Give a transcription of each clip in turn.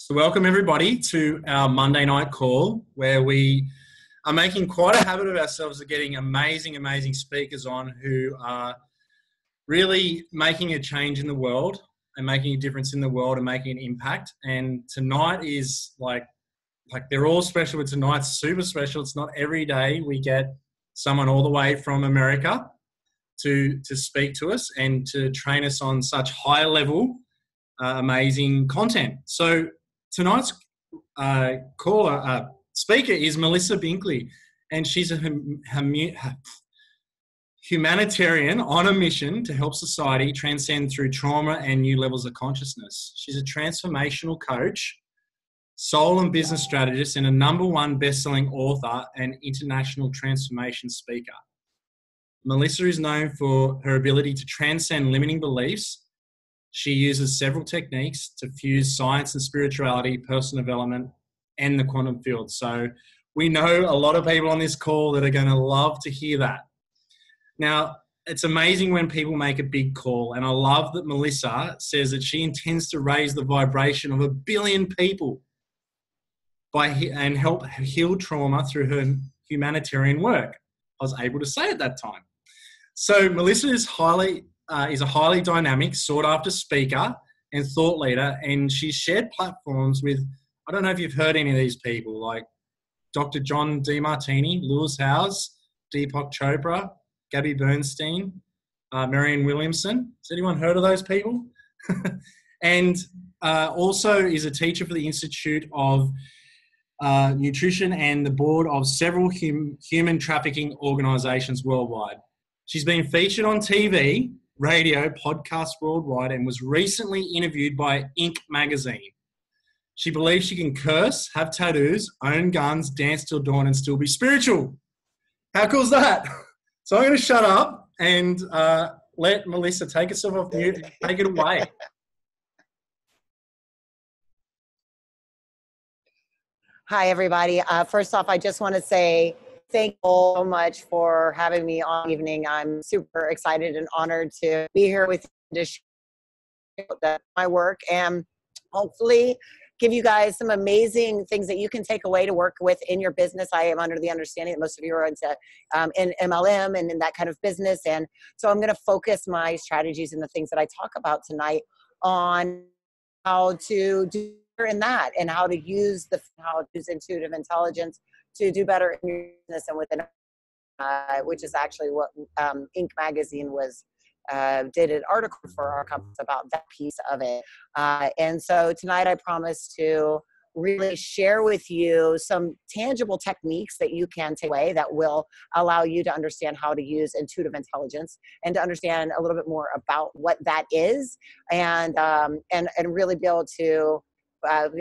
So welcome everybody to our Monday night call, where we are making quite a habit of ourselves of getting amazing speakers on who are really making a change in the world and making a difference in the world and making an impact. And tonight is like they're all special, but tonight's super special. It's not every day we get someone all the way from America to speak to us and to train us on such high level, amazing content. So tonight's speaker is Melissa Binkley, and she's a humanitarian on a mission to help society transcend through trauma and new levels of consciousness. She's a transformational coach, soul and business strategist, and a #1 best-selling author and international transformation speaker. Melissa is known for her ability to transcend limiting beliefs. She uses several techniques to fuse science and spirituality, personal development, and the quantum field. So we know a lot of people on this call that are going to love to hear that. Now, it's amazing when people make a big call, and I love that Melissa says that she intends to raise the vibration of 1 billion people and help heal trauma through her humanitarian work. I was able to say at that time. So Melissa is a highly dynamic, sought-after speaker and thought leader, and she's shared platforms with, I don't know if you've heard any of these people, like Dr. John Demartini, Lewis Howes, Deepak Chopra, Gabby Bernstein, Marianne Williamson. Has anyone heard of those people? And also is a teacher for the Institute of Nutrition and the board of several human trafficking organisations worldwide. She's been featured on TV, radio, podcasts worldwide, and was recently interviewed by Inc. magazine. She believes she can curse, have tattoos, own guns, dance till dawn, and still be spiritual. How cool is that? So I'm going to shut up and let Melissa take herself off mute and take it away. Hi, everybody. First off, I just want to say thank you so much for having me on evening. I'm super excited and honored to be here with you to share my work and hopefully give you guys some amazing things that you can take away to work with in your business. I am under the understanding that most of you are into in MLM and in that kind of business. And so I'm going to focus my strategies and the things that I talk about tonight on how to do in that and how to use intuitive intelligence to do better in your business and within, which is actually what Inc. magazine did an article for our company about that piece of it. And so tonight I promise to really share with you some tangible techniques that you can take away that will allow you to understand how to use intuitive intelligence and to understand a little bit more about what that is and really be able to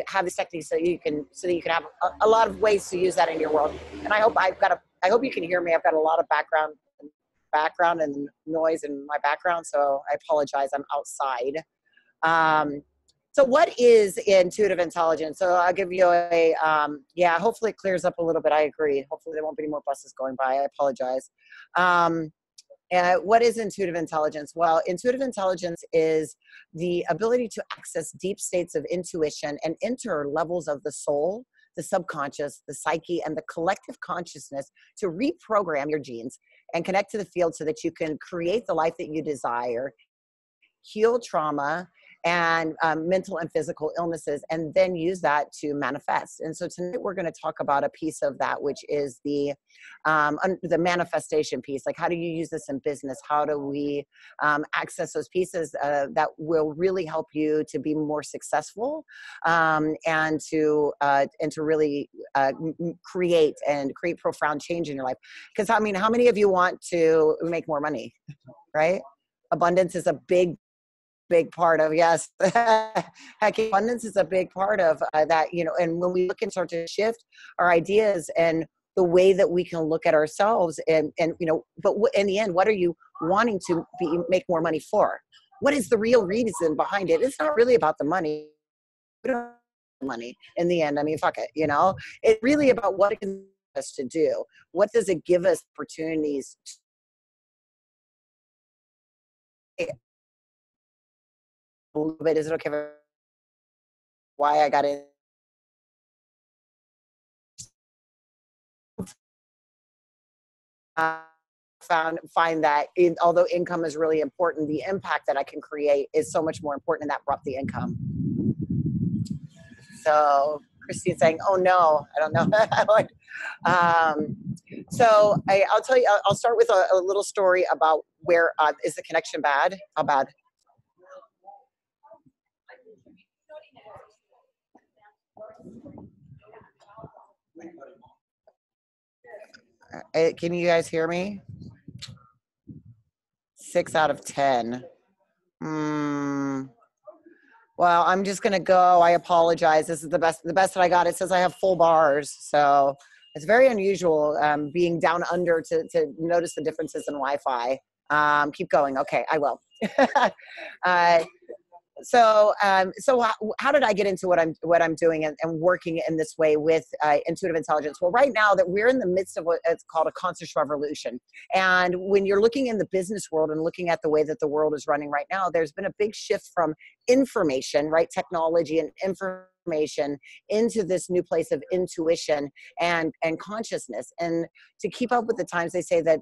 have these techniques so that you can have a lot of ways to use that in your world. And I hope you can hear me. I've got a lot of background and noise in my background, so I apologize. I'm outside. So what is intuitive intelligence? So I'll give you hopefully it clears up a little bit. I agree. Hopefully there won't be any more buses going by. I apologize. What is intuitive intelligence? Well, intuitive intelligence is the ability to access deep states of intuition and enter levels of the soul, the subconscious, the psyche, and the collective consciousness to reprogram your genes and connect to the field so that you can create the life that you desire, heal trauma, and mental and physical illnesses, and then use that to manifest. And so tonight we're going to talk about a piece of that, which is the manifestation piece. Like, how do you use this in business? How do we access those pieces that will really help you to be more successful and to really create profound change in your life? Because I mean, how many of you want to make more money, right? Abundance is a big part of, yes. Heck, abundance is a big part of that, and when we look and start to shift our ideas and the way that we can look at ourselves but in the end, what are you wanting to make more money for? What is the real reason behind it? It's not really about the money. We don't have money in the end. I mean, fuck it, It's really about what it can us to do. What does it give us opportunities to a little bit? Is it okay why I got in find that although income is really important, the impact that I can create is so much more important, and that brought the income. So Christine's saying, "Oh no, I don't know." So I'll tell you. I'll start with a little story about where is the connection bad? How bad? Can you guys hear me? 6 out of 10. Well, I'm just gonna go. I apologize. This is the best that I got. It says I have full bars, so it's very unusual being down under to notice the differences in Wi-Fi. Keep going. Okay, I will. So how did I get into what I'm doing and working in this way with intuitive intelligence? Well, right now that we're in the midst of what it's called a conscious revolution. And when you're looking in the business world and looking at the way that the world is running right now, there's been a big shift from information, right? Technology and information into this new place of intuition and consciousness. And to keep up with the times, they say that,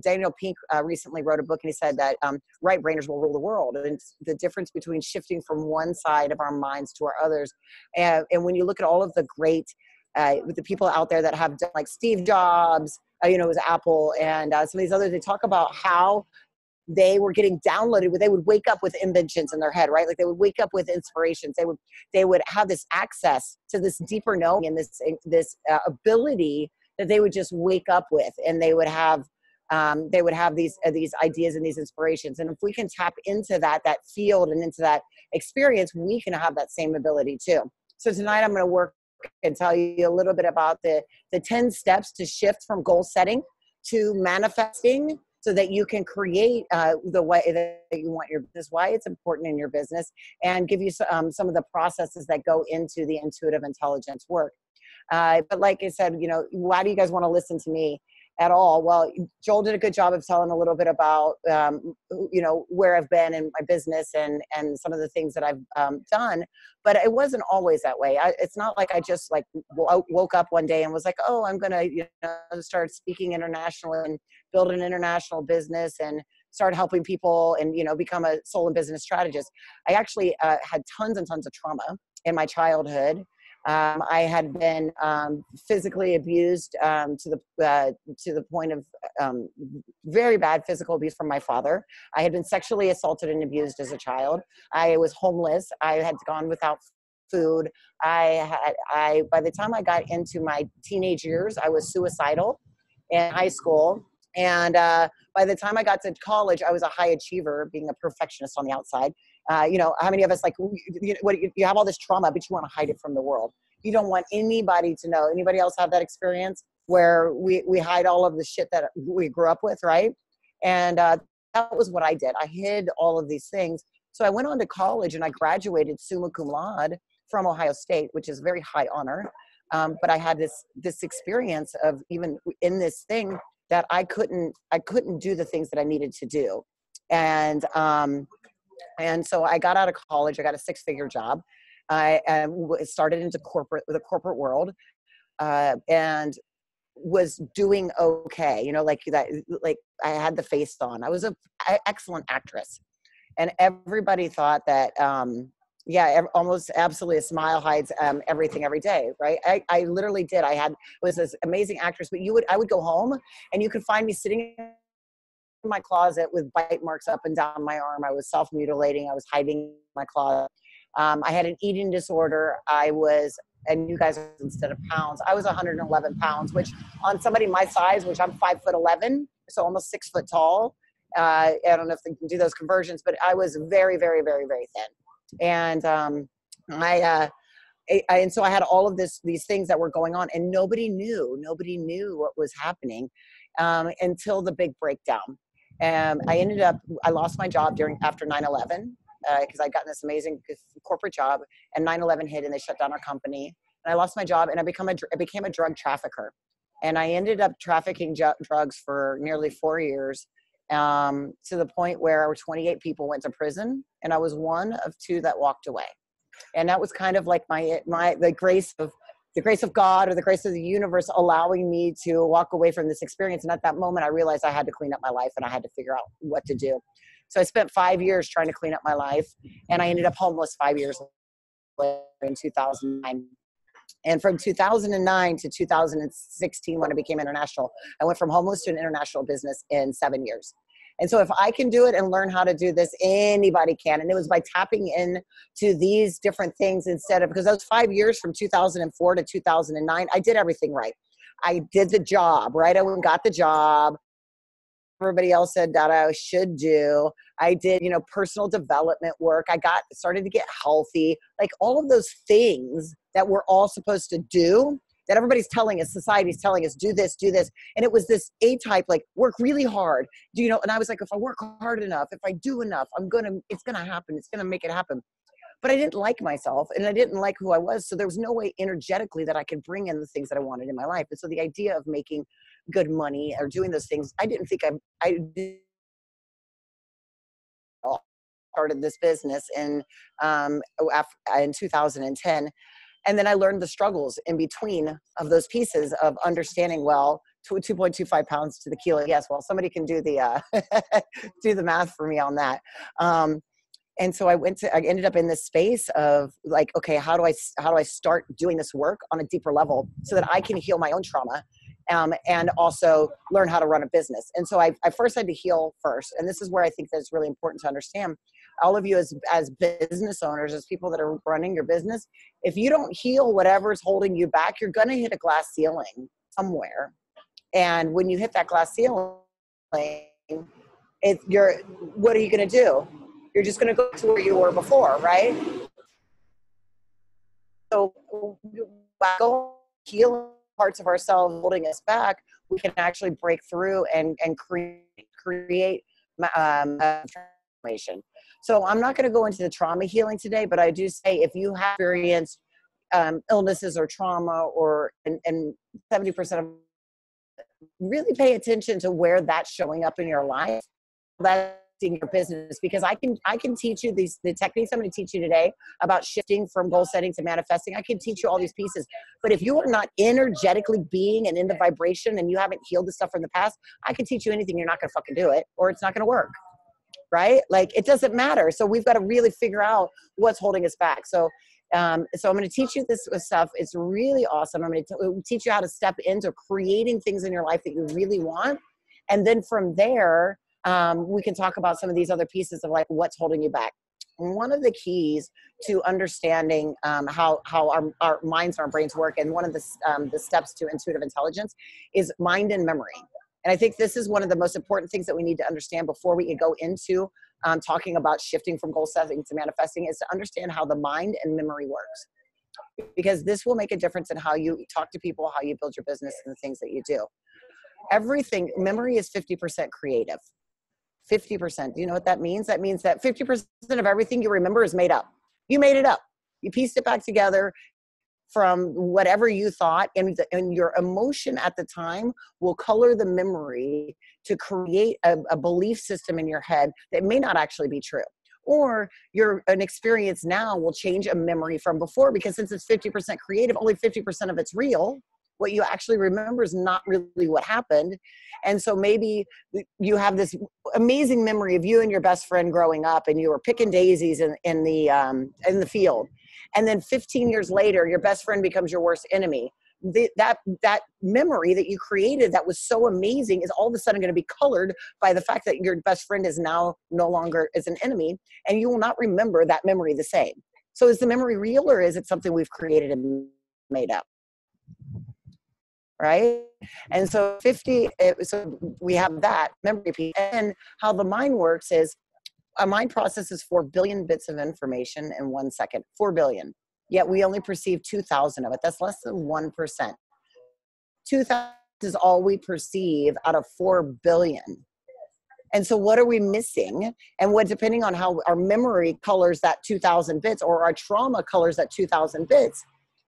Daniel Pink recently wrote a book, and he said that right brainers will rule the world. And it's the difference between shifting from one side of our minds to our others. And when you look at all of the great, with the people out there that have done, like Steve Jobs, it was Apple, and some of these others, they talk about how they were getting downloaded, they would wake up with inventions in their head, right? Like they would wake up with inspirations. They would have this access to this deeper knowing and this ability that they would just wake up with, and they would have these ideas and these inspirations. And if we can tap into that field and into that experience, we can have that same ability too. So tonight I'm going to work and tell you a little bit about the 10 steps to shift from goal setting to manifesting, so that you can create the way that you want your business, why it's important in your business, and give you some of the processes that go into the intuitive intelligence work. But like I said, why do you guys want to listen to me at all? Well, Joel did a good job of telling a little bit about, where I've been in my business and some of the things that I've done, but it wasn't always that way. It's not like I just woke up one day and was like, oh, I'm going to start speaking internationally and build an international business and start helping people and, become a soul and business strategist. I actually had tons and tons of trauma in my childhood. I had been physically abused to the point of very bad physical abuse from my father. I had been sexually assaulted and abused as a child. I was homeless. I had gone without food. By the time I got into my teenage years, I was suicidal in high school. And by the time I got to college, I was a high achiever, being a perfectionist on the outside. How many of us you have all this trauma, but you want to hide it from the world. You don't want anybody to know. Anybody else have that experience where we hide all of the shit that we grew up with, right? And that was what I did. I hid all of these things. So I went on to college and I graduated summa cum laude from Ohio State, which is a very high honor. But I had this experience of, even in this thing, that I couldn't do the things that I needed to do. And so I got out of college. I got a 6-figure job. I started into the corporate world, and was doing okay. Like I had the face on. I was an excellent actress, and everybody thought that, almost absolutely, a smile hides everything every day, right? I literally did. Was this amazing actress, but I would go home and you could find me sitting in my closet with bite marks up and down my arm. I was self-mutilating. I was hiding my closet. I had an eating disorder. And you guys, instead of pounds, I was 111 pounds, which on somebody my size, which I'm 5'11", so almost 6 foot tall. I don't know if they can do those conversions, but I was very, very, very, very thin. And and so I had all of these things that were going on, and nobody knew what was happening until the big breakdown. I lost my job after 9/11 because I'd gotten this amazing corporate job, and 9/11 hit and they shut down our company, and I lost my job, and I became a drug trafficker, and I ended up trafficking drugs for nearly 4 years. To the point where 28 people went to prison, and I was one of 2 that walked away. And that was kind of like the grace of the grace of God or the grace of the universe allowing me to walk away from this experience. And at that moment, I realized I had to clean up my life and I had to figure out what to do. So I spent 5 years trying to clean up my life, and I ended up homeless 5 years later in 2009. And from 2009 to 2016, when I became international, I went from homeless to an international business in 7 years. And so if I can do it and learn how to do this, anybody can. And it was by tapping into these different things instead of, because those 5 years from 2004 to 2009, I did everything right. I did the job, right? I went and got the job. Everybody else said that I should do. I did, personal development work. I started to get healthy, like all of those things that we're all supposed to do, that everybody's telling us, society's telling us, do this. And it was this A-type, like work really hard. And I was like, if I work hard enough, if I do enough, it's going to happen. It's going to make it happen. But I didn't like myself and I didn't like who I was. So there was no way energetically that I could bring in the things that I wanted in my life. And so the idea of making good money or doing those things, I didn't think I started this business in 2010. And then I learned the struggles in between of those pieces of understanding, 2.25 pounds to the kilo. Yes. Well, somebody can do the, do the math for me on that. And so I ended up in this space of like, okay, how do I start doing this work on a deeper level so that I can heal my own trauma, and also learn how to run a business. And so I first had to heal first. And this is where I think that it's really important to understand, all of you as business owners, as people that are running your business, if you don't heal whatever's holding you back, you're going to hit a glass ceiling somewhere. And when you hit that glass ceiling, what are you going to do? You're just going to go to where you were before, right? So by going healing parts of ourselves holding us back, we can actually break through and create transformation. So I'm not going to go into the trauma healing today, but I do say if you have experienced illnesses or trauma, and 70% of, really pay attention to where that's showing up in your life. That's in your business, because I can teach you the techniques I'm going to teach you today about shifting from goal setting to manifesting. I can teach you all these pieces, but if you are not energetically being and in the vibration and you haven't healed the stuff from the past, I can teach you anything. You're not going to fucking do it, or it's not going to work. Right? Like it doesn't matter. So we've got to really figure out what's holding us back. So I'm going to teach you this stuff. It's really awesome. I'm going to teach you how to step into creating things in your life that you really want. And then from there, we can talk about some of these other pieces of like what's holding you back. One of the keys to understanding how our minds and our brains work, and one of the steps to intuitive intelligence, is mind and memory. And I think this is one of the most important things that we need to understand before we can go into talking about shifting from goal setting to manifesting, is to understand how the mind and memory works. Because this will make a difference in how you talk to people, how you build your business, and the things that you do. Memory is 50% creative. 50%. Do you know what that means? That means that 50% of everything you remember is made up. You made it up. You pieced it back together from whatever you thought, and your emotion at the time will color the memory to create a belief system in your head that may not actually be true. Or an experience now will change a memory from before, because since it's 50% creative, only 50% of it's real. What you actually remember is not really what happened. And so maybe you have this amazing memory of you and your best friend growing up, and you were picking daisies in the field. And then 15 years later, your best friend becomes your worst enemy. That memory that you created that was so amazing is all of a sudden going to be colored by the fact that your best friend is now no longer as an enemy, and you will not remember that memory the same. So is the memory real, or is it something we've created and made up? Right? And so so we have that memory piece. And how the mind works is, a mind processes 4 billion bits of information in 1 second. 4 billion. Yet we only perceive 2,000 of it. That's less than 1%. 2,000 is all we perceive out of 4 billion. And so what are we missing? And depending on how our memory colors that 2,000 bits, or our trauma colors that 2,000 bits,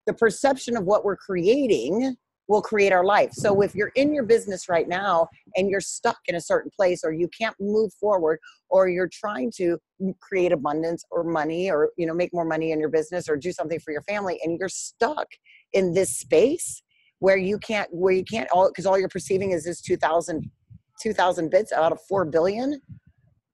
the perception of what we're creating will create our life. So if you're in your business right now and you're stuck in a certain place, or you can't move forward, or you're trying to create abundance or money, or, you know, make more money in your business or do something for your family, and you're stuck in this space where you can't all, because all you're perceiving is this 2000 bits out of 4 billion,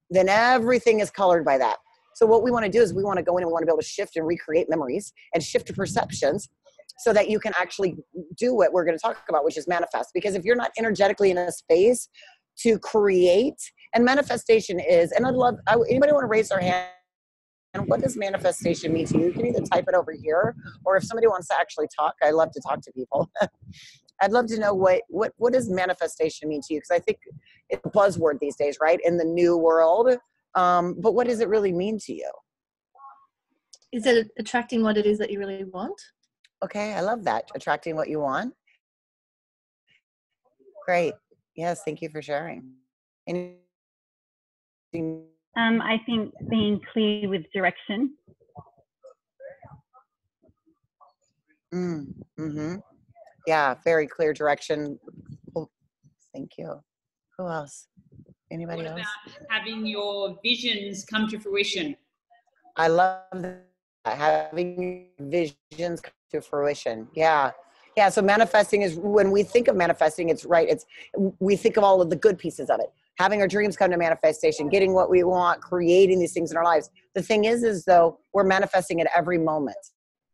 then everything is colored by that. So what we want to do is we want to go in and we want to be able to shift and recreate memories and shift perceptions so that you can actually do what we're going to talk about, which is manifest. Because if you're not energetically in a space to create, and manifestation is, and anybody want to raise their hand? And what does manifestation mean to you? You can either type it over here, or if somebody wants to actually talk, I love to talk to people. I'd love to know what does manifestation mean to you? Because I think it's a buzzword these days, right? In the new world. But what does it really mean to you? Is it attracting what it is that you really want? Okay, I love that. Attracting what you want. Great. Yes, thank you for sharing. I think being clear with direction. Mm-hmm. Yeah, very clear direction. Oh, thank you. Who else? Anybody else? What about having your visions come to fruition? I love that. Having visions come to fruition. Yeah. Yeah. So manifesting is, when we think of manifesting, it's right. We think of all of the good pieces of it. Having our dreams come to manifestation, getting what we want, creating these things in our lives. The thing is though, we're manifesting at every moment.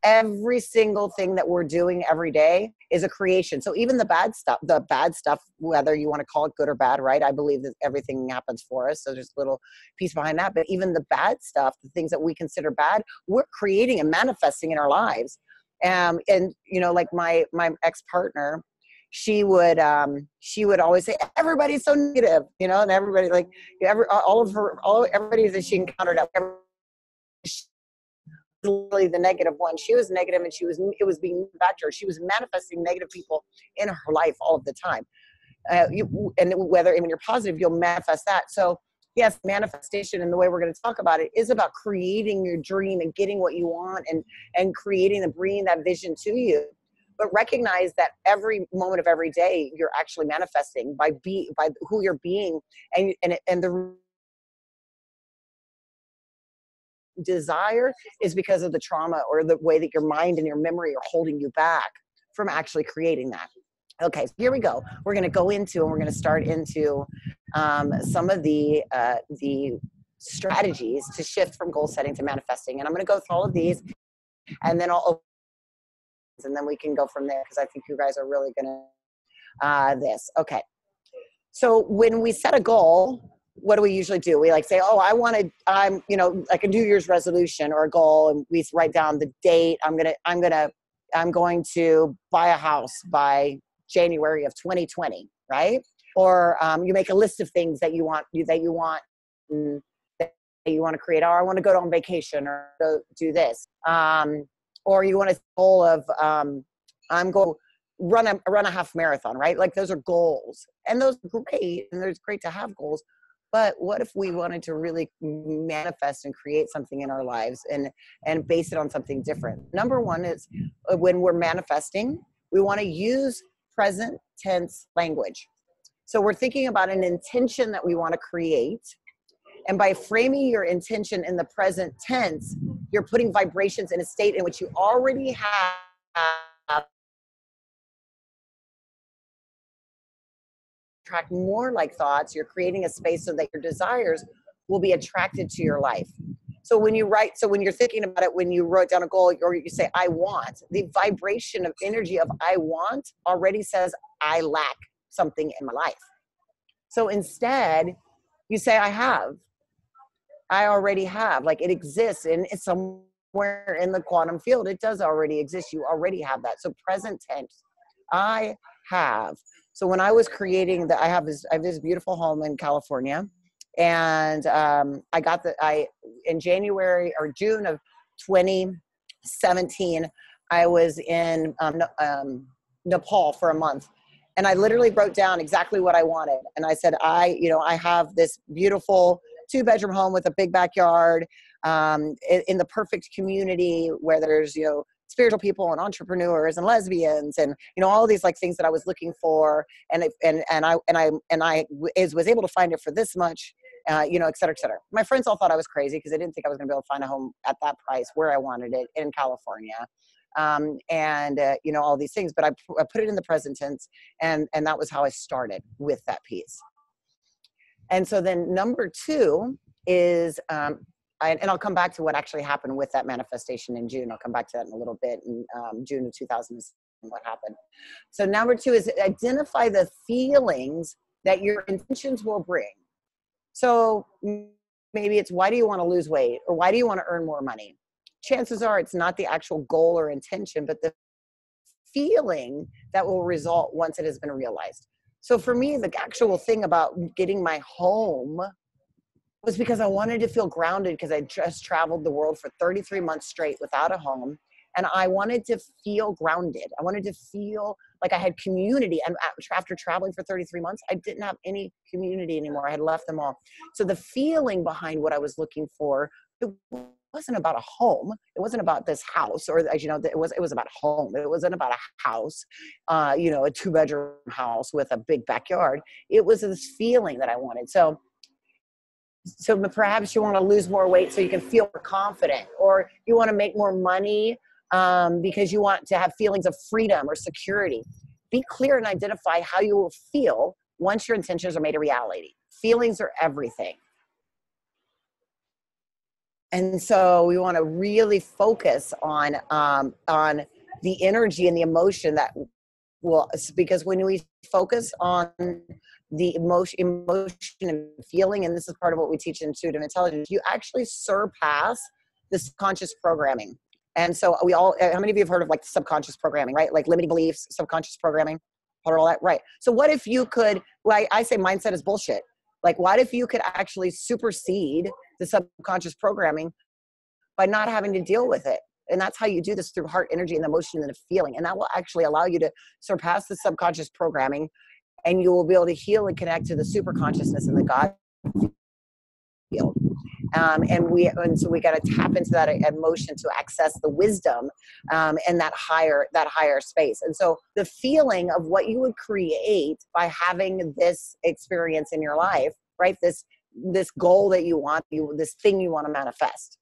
Every single thing that we're doing every day is a creation. So even the bad stuff, whether you want to call it good or bad, right? I believe that everything happens for us. So there's a little piece behind that. But even the bad stuff, the things that we consider bad, we're creating and manifesting in our lives. And you know, like my ex-partner, she would always say, everybody's so negative, you know, and everybody, like, everybody that she encountered, literally the negative one. She was negative, and it was being back to her. She was manifesting negative people in her life all of the time. And whether when you're positive, you'll manifest that. So yes, manifestation, and the way we're going to talk about it, is about creating your dream and getting what you want, and creating and bringing that vision to you. But recognize that every moment of every day, you're actually manifesting by who you're being, and the desire is because of the trauma or the way that your mind and your memory are holding you back from actually creating that. Okay, so here we go. We're going to go into, and we're going to start into some of the strategies to shift from goal setting to manifesting. And I'm going to go through all of these, and then and then we can go from there, because I think you guys are really going to this. Okay. So when we set a goal, what do we usually do? We like say, oh, I'm, you know, like a New Year's resolution or a goal, and we write down the date. I'm going to buy a house by January of 2020, right? Or you make a list of things that you want to create. Or I want to go on vacation, or go do this. Or you want a goal of I'm going to run a half marathon, right? Like, those are goals, and those are great, and it's great to have goals. But what if we wanted to really manifest and create something in our lives and base it on something different? Number one is, when we're manifesting, we want to use present tense language. So we're thinking about an intention that we want to create. And by framing your intention in the present tense, you're putting vibrations in a state in which you already have. Attract more like thoughts. You're creating a space so that your desires will be attracted to your life. So when you're thinking about it, when you wrote down a goal, or you say, I want, the vibration of energy of I want already says I lack something in my life. So instead, you say, I already have, like, it exists, and it's somewhere in the quantum field. It does already exist. You already have that. So present tense, I have. So when I was creating I have this beautiful home in California, and in January or June of 2017, I was in Nepal for a month, and I literally wrote down exactly what I wanted. And I said, I have this beautiful 2-bedroom home with a big backyard, in the perfect community where there's, spiritual people and entrepreneurs and lesbians and, you know, all these like things that I was looking for. And I was able to find it for this much, you know, et cetera, et cetera. My friends all thought I was crazy because they didn't think I was going to be able to find a home at that price where I wanted it in California. You know, all these things, but I put it in the present tense, and that was how I started with that piece. And so then number two is, and I'll come back to what actually happened with that manifestation in June. I'll come back to that in a little bit in June of 2000, what happened. So number two is identify the feelings that your intentions will bring. So maybe it's, why do you want to lose weight? Or why do you want to earn more money? Chances are it's not the actual goal or intention, but the feeling that will result once it has been realized. So for me, the actual thing about getting my home was because I wanted to feel grounded, because I just traveled the world for 33 months straight without a home. And I wanted to feel grounded. I wanted to feel like I had community. And after traveling for 33 months, I didn't have any community anymore. I had left them all. So the feeling behind what I was looking for, it wasn't about a home. It wasn't about this house, or, you know, it was about a home. It wasn't about a house, you know, a 2-bedroom house with a big backyard. It was this feeling that I wanted. So perhaps you want to lose more weight so you can feel more confident, or you want to make more money because you want to have feelings of freedom or security. Be clear and identify how you will feel once your intentions are made a reality. Feelings are everything. And so we want to really focus on the energy and the emotion that will, because when we focus on the emotion and feeling, and this is part of what we teach in intuitive intelligence, you actually surpass the subconscious programming. And so how many of you have heard of like subconscious programming, right? Like limiting beliefs, subconscious programming, all that, right? So what if you could, well, I say mindset is bullshit. Like, what if you could actually supersede the subconscious programming by not having to deal with it? And that's how you do this, through heart energy and emotion and the feeling. And that will actually allow you to surpass the subconscious programming, and you will be able to heal and connect to the super consciousness and the God field. And so we got to tap into that emotion to access the wisdom and that higher space. And so the feeling of what you would create by having this experience in your life, right? This goal that you want, this thing you want to manifest.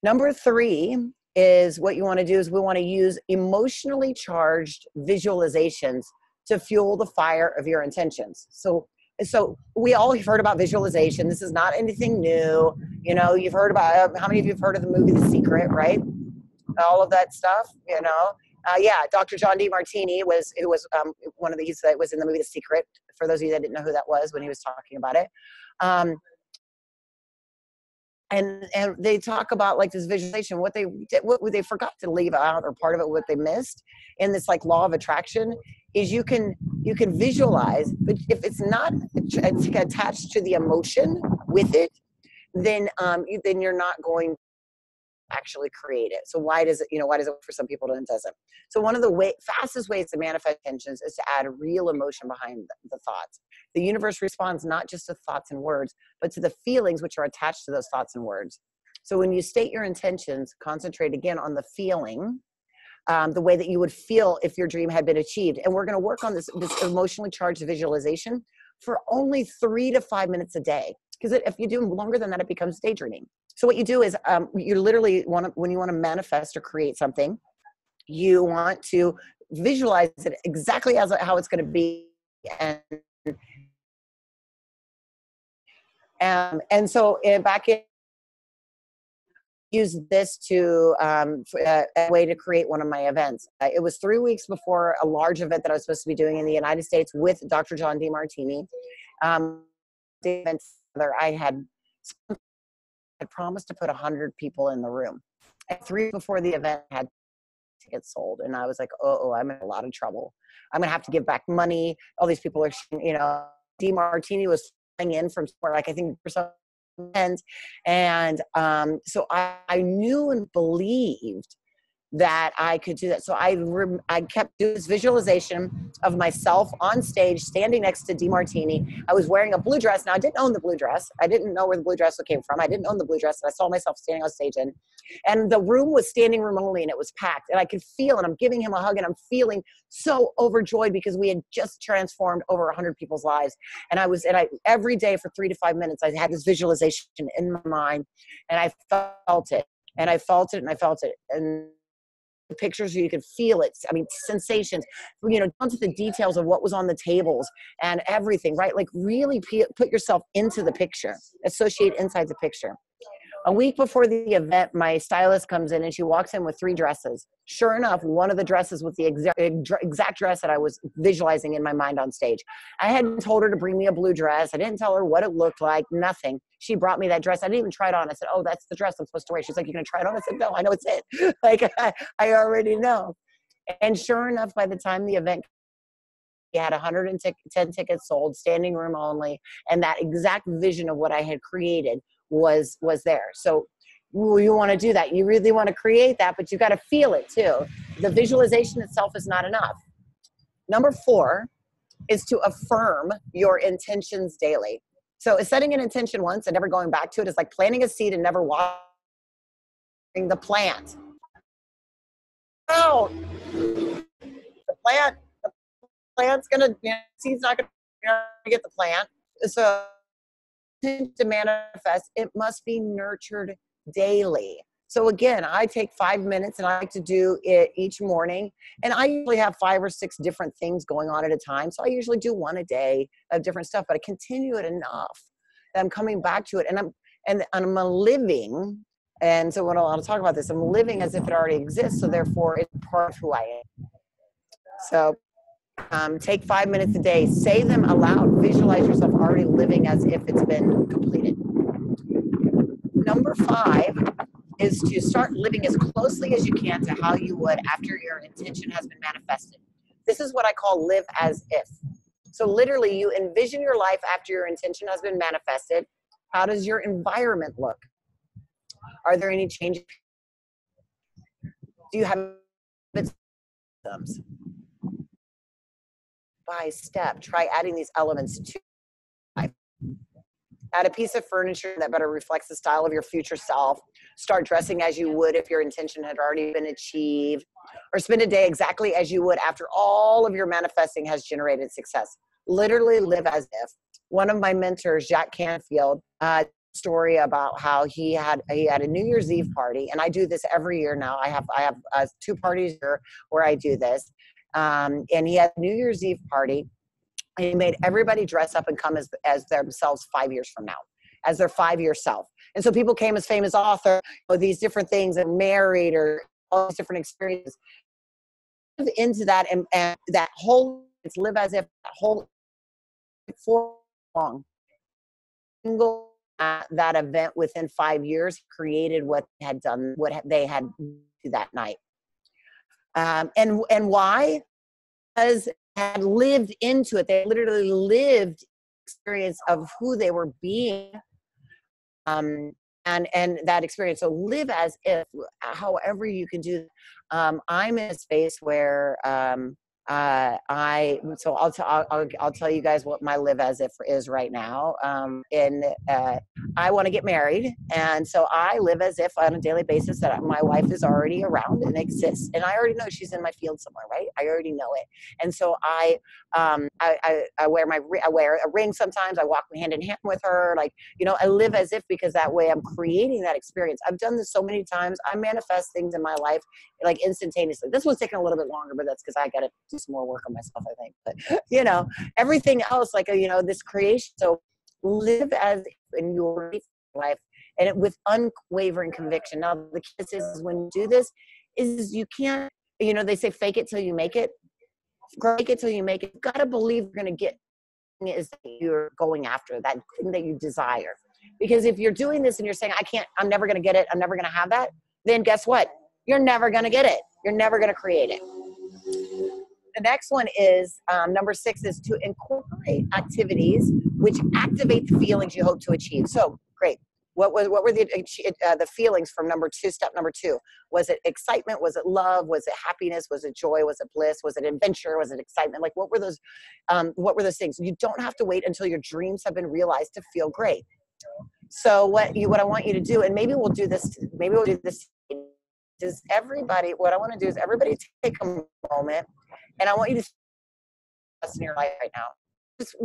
Number three is, what you want to do is we want to use emotionally charged visualizations to fuel the fire of your intentions. So we all have heard about visualization. This is not anything new. You know, you've heard about, how many of you have heard of the movie The Secret, right? All of that stuff, you know. Yeah, Dr. John DeMartini was one of these that was in the movie The Secret, for those of you that didn't know who that was when he was talking about it. And they talk about like this visualization. What they forgot to leave out, or part of it, what they missed in this like law of attraction, is you can visualize, but if it's not attached to the emotion with it, then you're not going to actually create it. So why does it work for some people and it doesn't? So one of the fastest ways to manifest intentions is to add real emotion behind the thoughts. The universe responds not just to thoughts and words, but to the feelings which are attached to those thoughts and words. So when you state your intentions, concentrate again on the feeling, the way that you would feel if your dream had been achieved. And we're going to work on this emotionally charged visualization for only 3 to 5 minutes a day. Because if you do longer than that, it becomes daydreaming. So what you do is you literally when you want to manifest or create something, you want to visualize it exactly how it's going to be. And so back in, use this to a way to create one of my events. It was 3 weeks before a large event that I was supposed to be doing in the United States with Dr. John DeMartini. I had promised to put 100 people in the room. And 3 weeks before the event, I had tickets sold, and I was like, oh, I'm in a lot of trouble. I'm gonna have to give back money. All these people are, you know, DeMartini was flying in from somewhere, like I think for some end. And so I knew and believed that I could do that. So I kept doing this visualization of myself on stage, standing next to DeMartini. I was wearing a blue dress. Now, I didn't own the blue dress. I didn't know where the blue dress came from. I didn't own the blue dress. I saw myself standing on stage and the room was standing room only, and it was packed. And I could feel, and I'm giving him a hug, and I'm feeling so overjoyed because we had just transformed over 100 people's lives. And I every day for 3 to 5 minutes, I had this visualization in my mind, and I felt it, and I felt it, and I felt it. And the pictures, you could feel it. I mean, sensations, down to the details of what was on the tables and everything, right? Like really put yourself into the picture, associate inside the picture. A week before the event, my stylist comes in and she walks in with 3 dresses. Sure enough, one of the dresses was the exact dress that I was visualizing in my mind on stage. I hadn't told her to bring me a blue dress. I didn't tell her what it looked like, nothing. She brought me that dress. I didn't even try it on. I said, oh, that's the dress I'm supposed to wear. She's like, you're going to try it on? I said, no, I know it's it. Like, I already know. And sure enough, by the time the event, we had 110 tickets sold, standing room only, and that exact vision of what I had created was there. So you want to do that. You really want to create that, but you got to feel it too. The visualization itself is not enough. Number 4 is to affirm your intentions daily. So setting an intention once and never going back to it is like planting a seed and never watering the plant. Oh, the plant's gonna, seed's not gonna get the plant. So to manifest, it must be nurtured daily. So again, I take 5 minutes and I like to do it each morning. And I usually have 5 or 6 different things going on at a time. So I usually do 1 a day of different stuff, but I continue it enough that I'm coming back to it. And I'm living. And so when I'll talk about this, I'm living as if it already exists. So therefore it's part of who I am. So take 5 minutes a day, say them aloud, visualize yourself already living as if it's been completed. Number 5 is to start living as closely as you can to how you would after your intention has been manifested. This is what I call live as if. So literally you envision your life after your intention has been manifested. How does your environment look? Are there any changes? Do you have systems? By step, try adding these elements to life. Add a piece of furniture that better reflects the style of your future self. Start dressing as you would if your intention had already been achieved. Or spend a day exactly as you would after all of your manifesting has generated success. Literally live as if. One of my mentors, Jack Canfield, story about how he had a New Year's Eve party, and I do this every year now. I have 2 parties here where I do this. And he had a New Year's Eve party. And he made everybody dress up and come as themselves 5 years from now, as their 5-year self. And so people came as famous author, these different things, and married, or all these different experiences. Live into that, and that whole, live as if that whole for long. Single that event within 5 years created what they had to that night. And why? Because had lived into it. They literally lived experience of who they were being, and that experience. So live as if, however you can do. I'm in a space where I'll tell you guys what my live as if is right now. I want to get married, and so I live as if on a daily basis that my wife is already around and exists, and I already know she's in my field somewhere, right? I already know it, and so I wear a ring sometimes. I walk hand in hand with her, I live as if, because that way I'm creating that experience. I've done this so many times. I manifest things in my life like instantaneously. This one's taking a little bit longer, but that's because I got to do some more work on myself, I think. But everything else, this creation. So live as in your life, and with unwavering conviction. Now the key is when you do this, is you can't. They say fake it till you make it. Fake it till you make it. You've got to believe you're going to get is that you're going after that thing that you desire. Because if you're doing this and you're saying, I'm never going to get it, I'm never going to have that, then guess what? You're never going to get it. You're never going to create it. The next one is, number 6 is to incorporate activities which activate the feelings you hope to achieve. So great. What were the feelings from number two, step number two? Was it excitement? Was it love? Was it happiness? Was it joy? Was it bliss? Was it adventure? Was it excitement? Like what were those things? You don't have to wait until your dreams have been realized to feel great. So what I want you to do, and maybe we'll do this, is everybody, what I want to do is everybody take a moment, and I want you to in your life right now. Just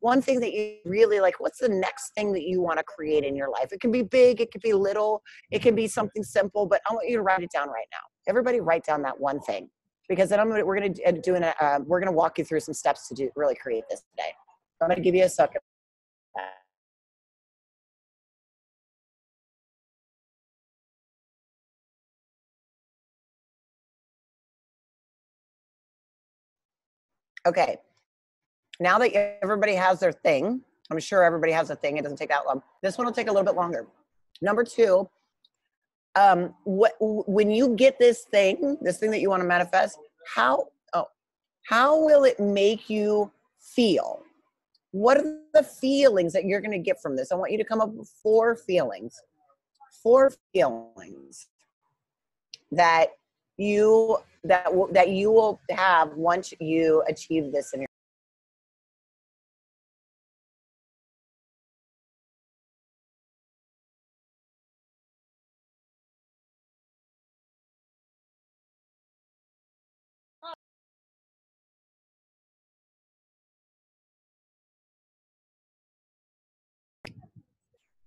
one thing that you really like. What's the next thing that you want to create in your life? It can be big, it could be little, it can be something simple, but I want you to write it down right now. Everybody write down that one thing, because then we're gonna walk you through some steps to really create this today. I'm gonna give you a second. Okay. Now that everybody has their thing, I'm sure everybody has a thing. It doesn't take that long. This one will take a little bit longer. Number two, when you get this thing that you want to manifest, how will it make you feel? What are the feelings that you're going to get from this? I want you to come up with four feelings that you will have once you achieve this in your.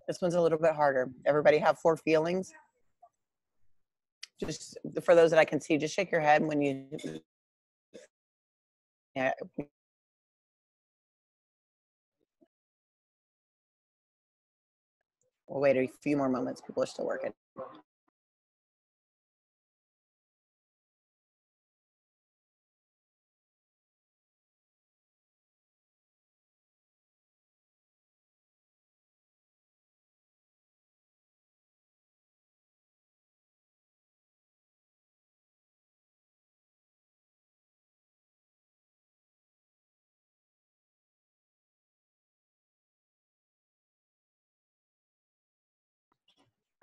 This one's a little bit harder. Everybody have four feelings? Just for those that I can see, just shake your head when you. Yeah. We'll wait a few more moments. People are still working.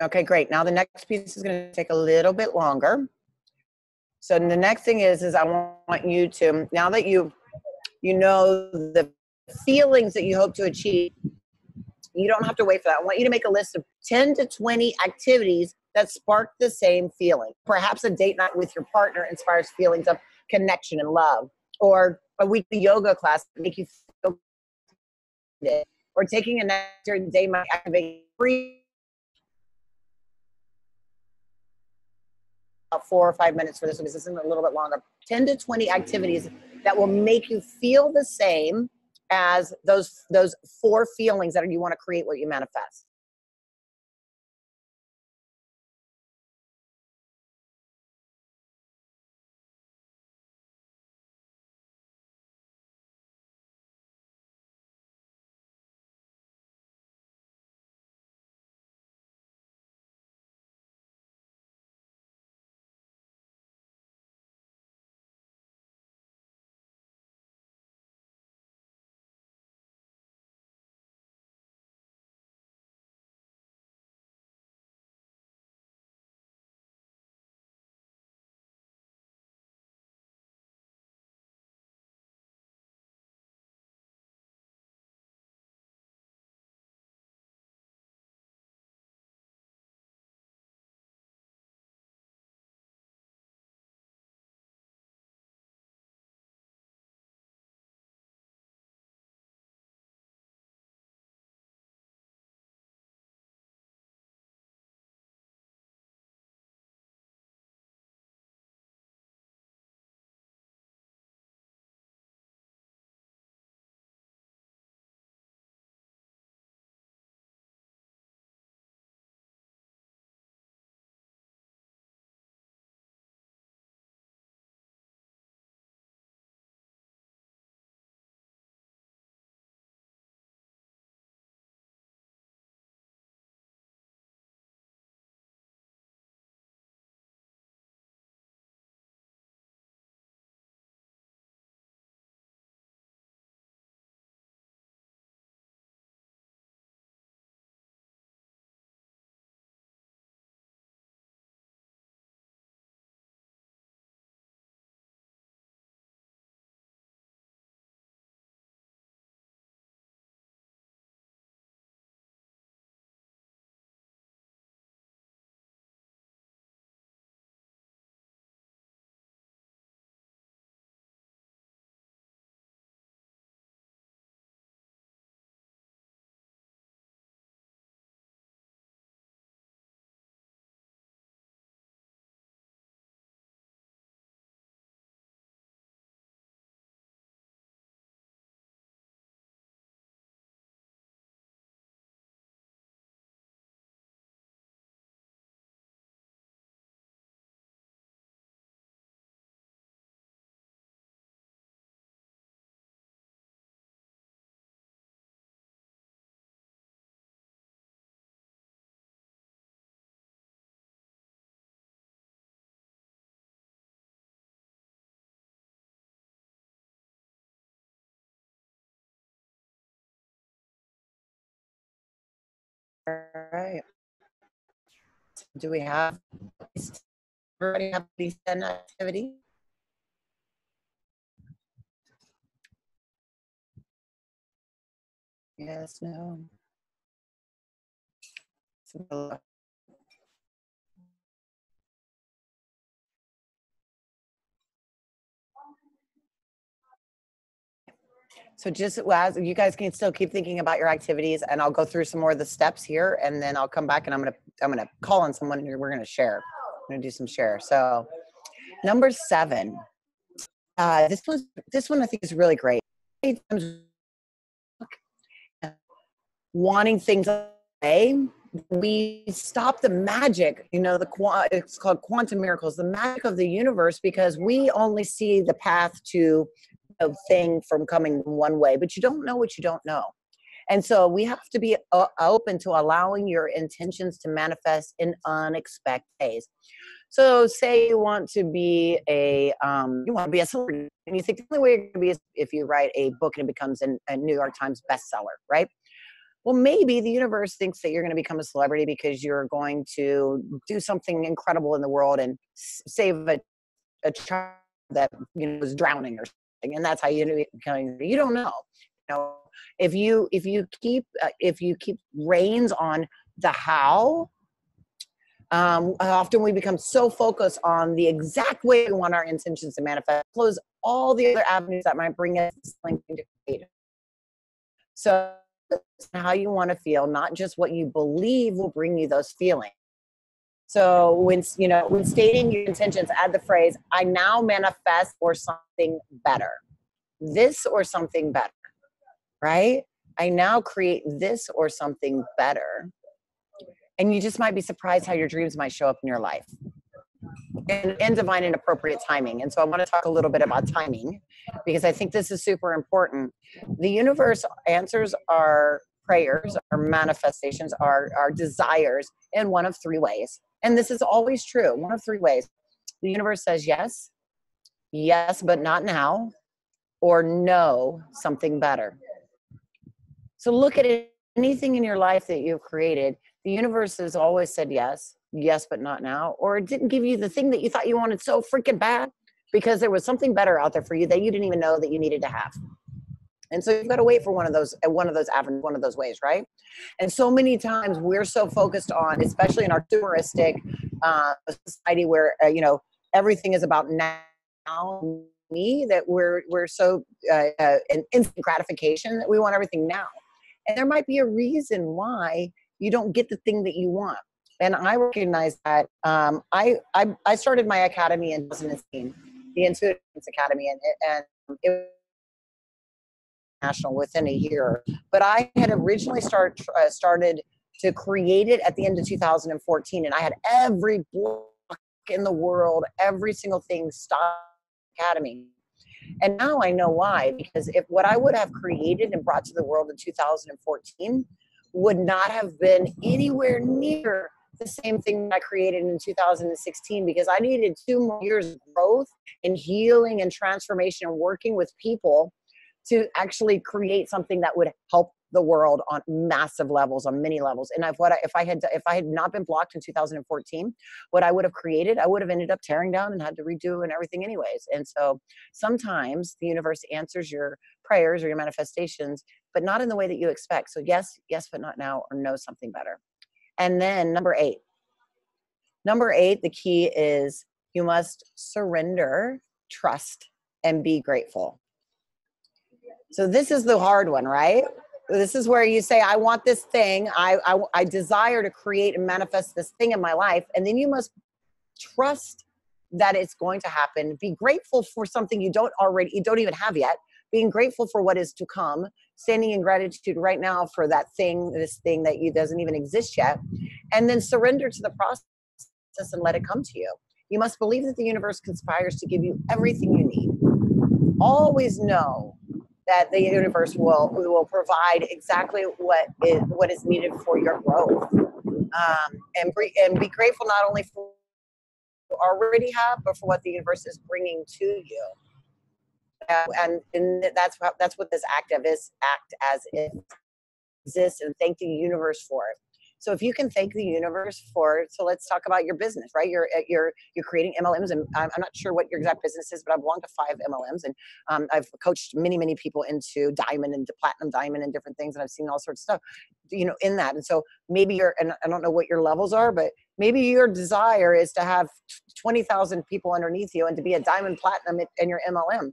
Okay, great. Now the next piece is going to take a little bit longer. So the next thing is I want you to, now that you know the feelings that you hope to achieve, you don't have to wait for that. I want you to make a list of 10 to 20 activities that spark the same feeling. Perhaps a date night with your partner inspires feelings of connection and love, or a weekly yoga class that make you feel good, or taking a nap during the day might activate free. About 4 or 5 minutes for this one, because this is a little bit longer. 10 to 20 activities that will make you feel the same as those four feelings that you want to create what you manifest. right. Do we have everybody have these 10 activity? Yes, no. So just as you guys can still keep thinking about your activities, and I'll go through some more of the steps here, and then I'll come back and I'm gonna call on someone and we're gonna share. I'm gonna do some share. So number 7. This one I think is really great. Wanting things away, we stop the magic, it's called quantum miracles, the magic of the universe, because we only see the path to a thing from coming one way, but you don't know what you don't know. And so we have to be open to allowing your intentions to manifest in unexpected ways. So say you want to be a celebrity, and you think the only way you're going to be is if you write a book and it becomes a New York Times bestseller, right? Well, maybe the universe thinks that you're going to become a celebrity because you're going to do something incredible in the world and save a child that was drowning or something, and that's how you don't know. If you keep reins on the how, often we become so focused on the exact way we want our intentions to manifest, close all the other avenues that might bring us to create. So how you want to feel, not just what you believe will bring you those feelings. So when stating your intentions, add the phrase, I now manifest or something better. This or something better, right? I now create this or something better. And you just might be surprised how your dreams might show up in your life. And divine and appropriate timing. And so I want to talk a little bit about timing, because I think this is super important. The universe answers our prayers, our manifestations, our desires in one of 3 ways. And this is always true, one of 3 ways. The universe says yes, yes, but not now, or no, something better. So look at it, anything in your life that you've created, the universe has always said yes, yes, but not now, or it didn't give you the thing that you thought you wanted so freaking bad because there was something better out there for you that you didn't even know that you needed to have. And so you've got to wait for one of those avenues, one of those ways, right? And so many times we're so focused on, especially in our consumeristic society where, everything is about now, me, that we're so an instant gratification that we want everything now. And there might be a reason why you don't get the thing that you want. And I recognize that. I started my academy in 2016, the Intuitive Academy, and it was national within a year. But I had originally started to create it at the end of 2014, and I had every block in the world, every single thing stopped academy. And now I know why, because if what I would have created and brought to the world in 2014 would not have been anywhere near the same thing I created in 2016, because I needed 2 more years of growth and healing and transformation and working with people to actually create something that would help the world on massive levels, on many levels. And if I had not been blocked in 2014, what I would have created, I would have ended up tearing down and had to redo and everything anyways. And so sometimes the universe answers your prayers or your manifestations, but not in the way that you expect. So yes, yes, but not now, or no, something better. And then number 8, the key is you must surrender, trust, and be grateful. So this is the hard one, right? This is where you say, I want this thing. I desire to create and manifest this thing in my life. And then you must trust that it's going to happen. Be grateful for something you don't even have yet. Being grateful for what is to come. Standing in gratitude right now for this thing that doesn't even exist yet. And then surrender to the process and let it come to you. You must believe that the universe conspires to give you everything you need. Always know that the universe will provide exactly what is needed for your growth, and be grateful not only for what you already have, but for what the universe is bringing to you. And that's what this act as it exists, and thank the universe for it. So if you can thank the universe for, so let's talk about your business, right? You're creating MLMs, and I'm not sure what your exact business is, but I've belonged to 5 MLMs, and I've coached many people into diamond and to platinum diamond and different things, and I've seen all sorts of stuff, in that. And so maybe and I don't know what your levels are, but maybe your desire is to have 20,000 people underneath you and to be a diamond platinum in your MLM.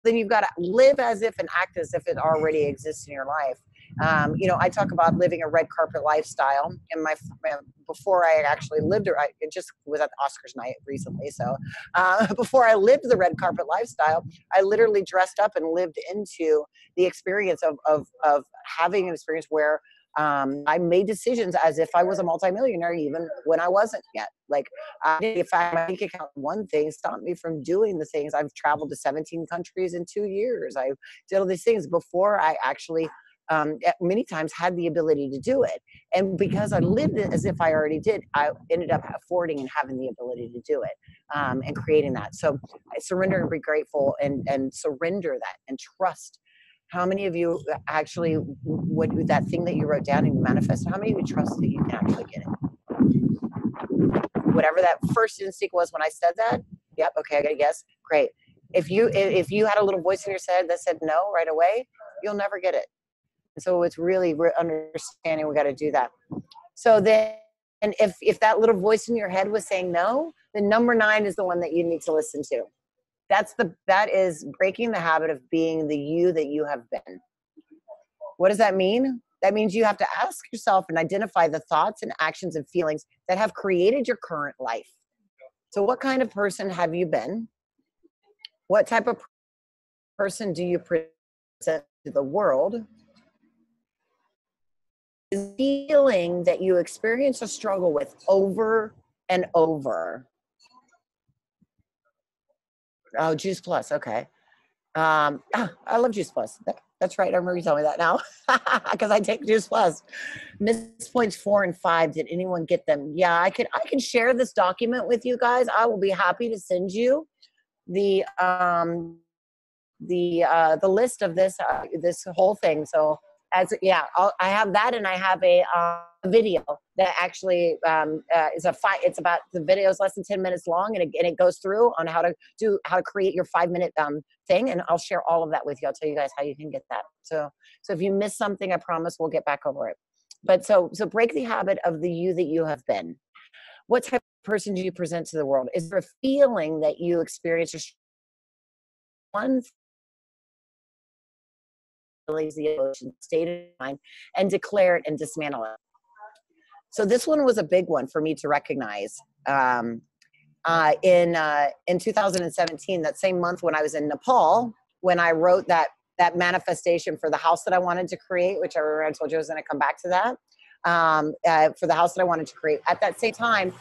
Then you've got to live as if and act as if it already exists in your life. I talk about living a red carpet lifestyle. And before I actually lived it, I just was at the Oscars night recently. So before I lived the red carpet lifestyle, I literally dressed up and lived into the experience of having an experience where I made decisions as if I was a multimillionaire, even when I wasn't yet. Like, if my bank account, one thing stopped me from doing the things. I've traveled to 17 countries in 2 years. I did all these things before I actually, many times, had the ability to do it. And because I lived it as if I already did, I ended up affording and having the ability to do it, and creating that. So I surrender and be grateful, and surrender that and trust. How many of you actually, that thing that you wrote down and you manifested, how many of you trust that you can actually get it? Whatever that first instinct was when I said that, yep, okay, I got a guess. Great. If you had a little voice in your head that said no right away, you'll never get it. And so it's really understanding we got to do that. So then, and if that little voice in your head was saying no, then number 9 is the one that you need to listen to. That is breaking the habit of being the you that you have been. What does that mean? That means you have to ask yourself and identify the thoughts and actions and feelings that have created your current life. So what kind of person have you been? What type of person do you present to the world? Is the feeling that you experience a struggle with over and over. Oh, Juice Plus. Okay. I love Juice Plus. That's right. I remember you telling me that now because I take Juice Plus. Missed points 4 and 5. Did anyone get them? Yeah, I can share this document with you guys. I will be happy to send you the list of this whole thing. So I have that, and I have a video that actually is the video is less than 10 minutes long, and it goes through on how to create your 5-minute thing, and I'll share all of that with you. I'll tell you guys how you can get that. So if you miss something, I promise we'll get back over it. But so break the habit of the you that you have been. What type of person do you present to the world? Is there a feeling that you experience, one the emotion, state of mind, and declare it and dismantle it? So this one was a big one for me to recognize. In 2017, that same month when I was in Nepal, when I wrote that manifestation for the house that I wanted to create, which I remember I told you I was going to come back to that, for the house that I wanted to create. At that same time,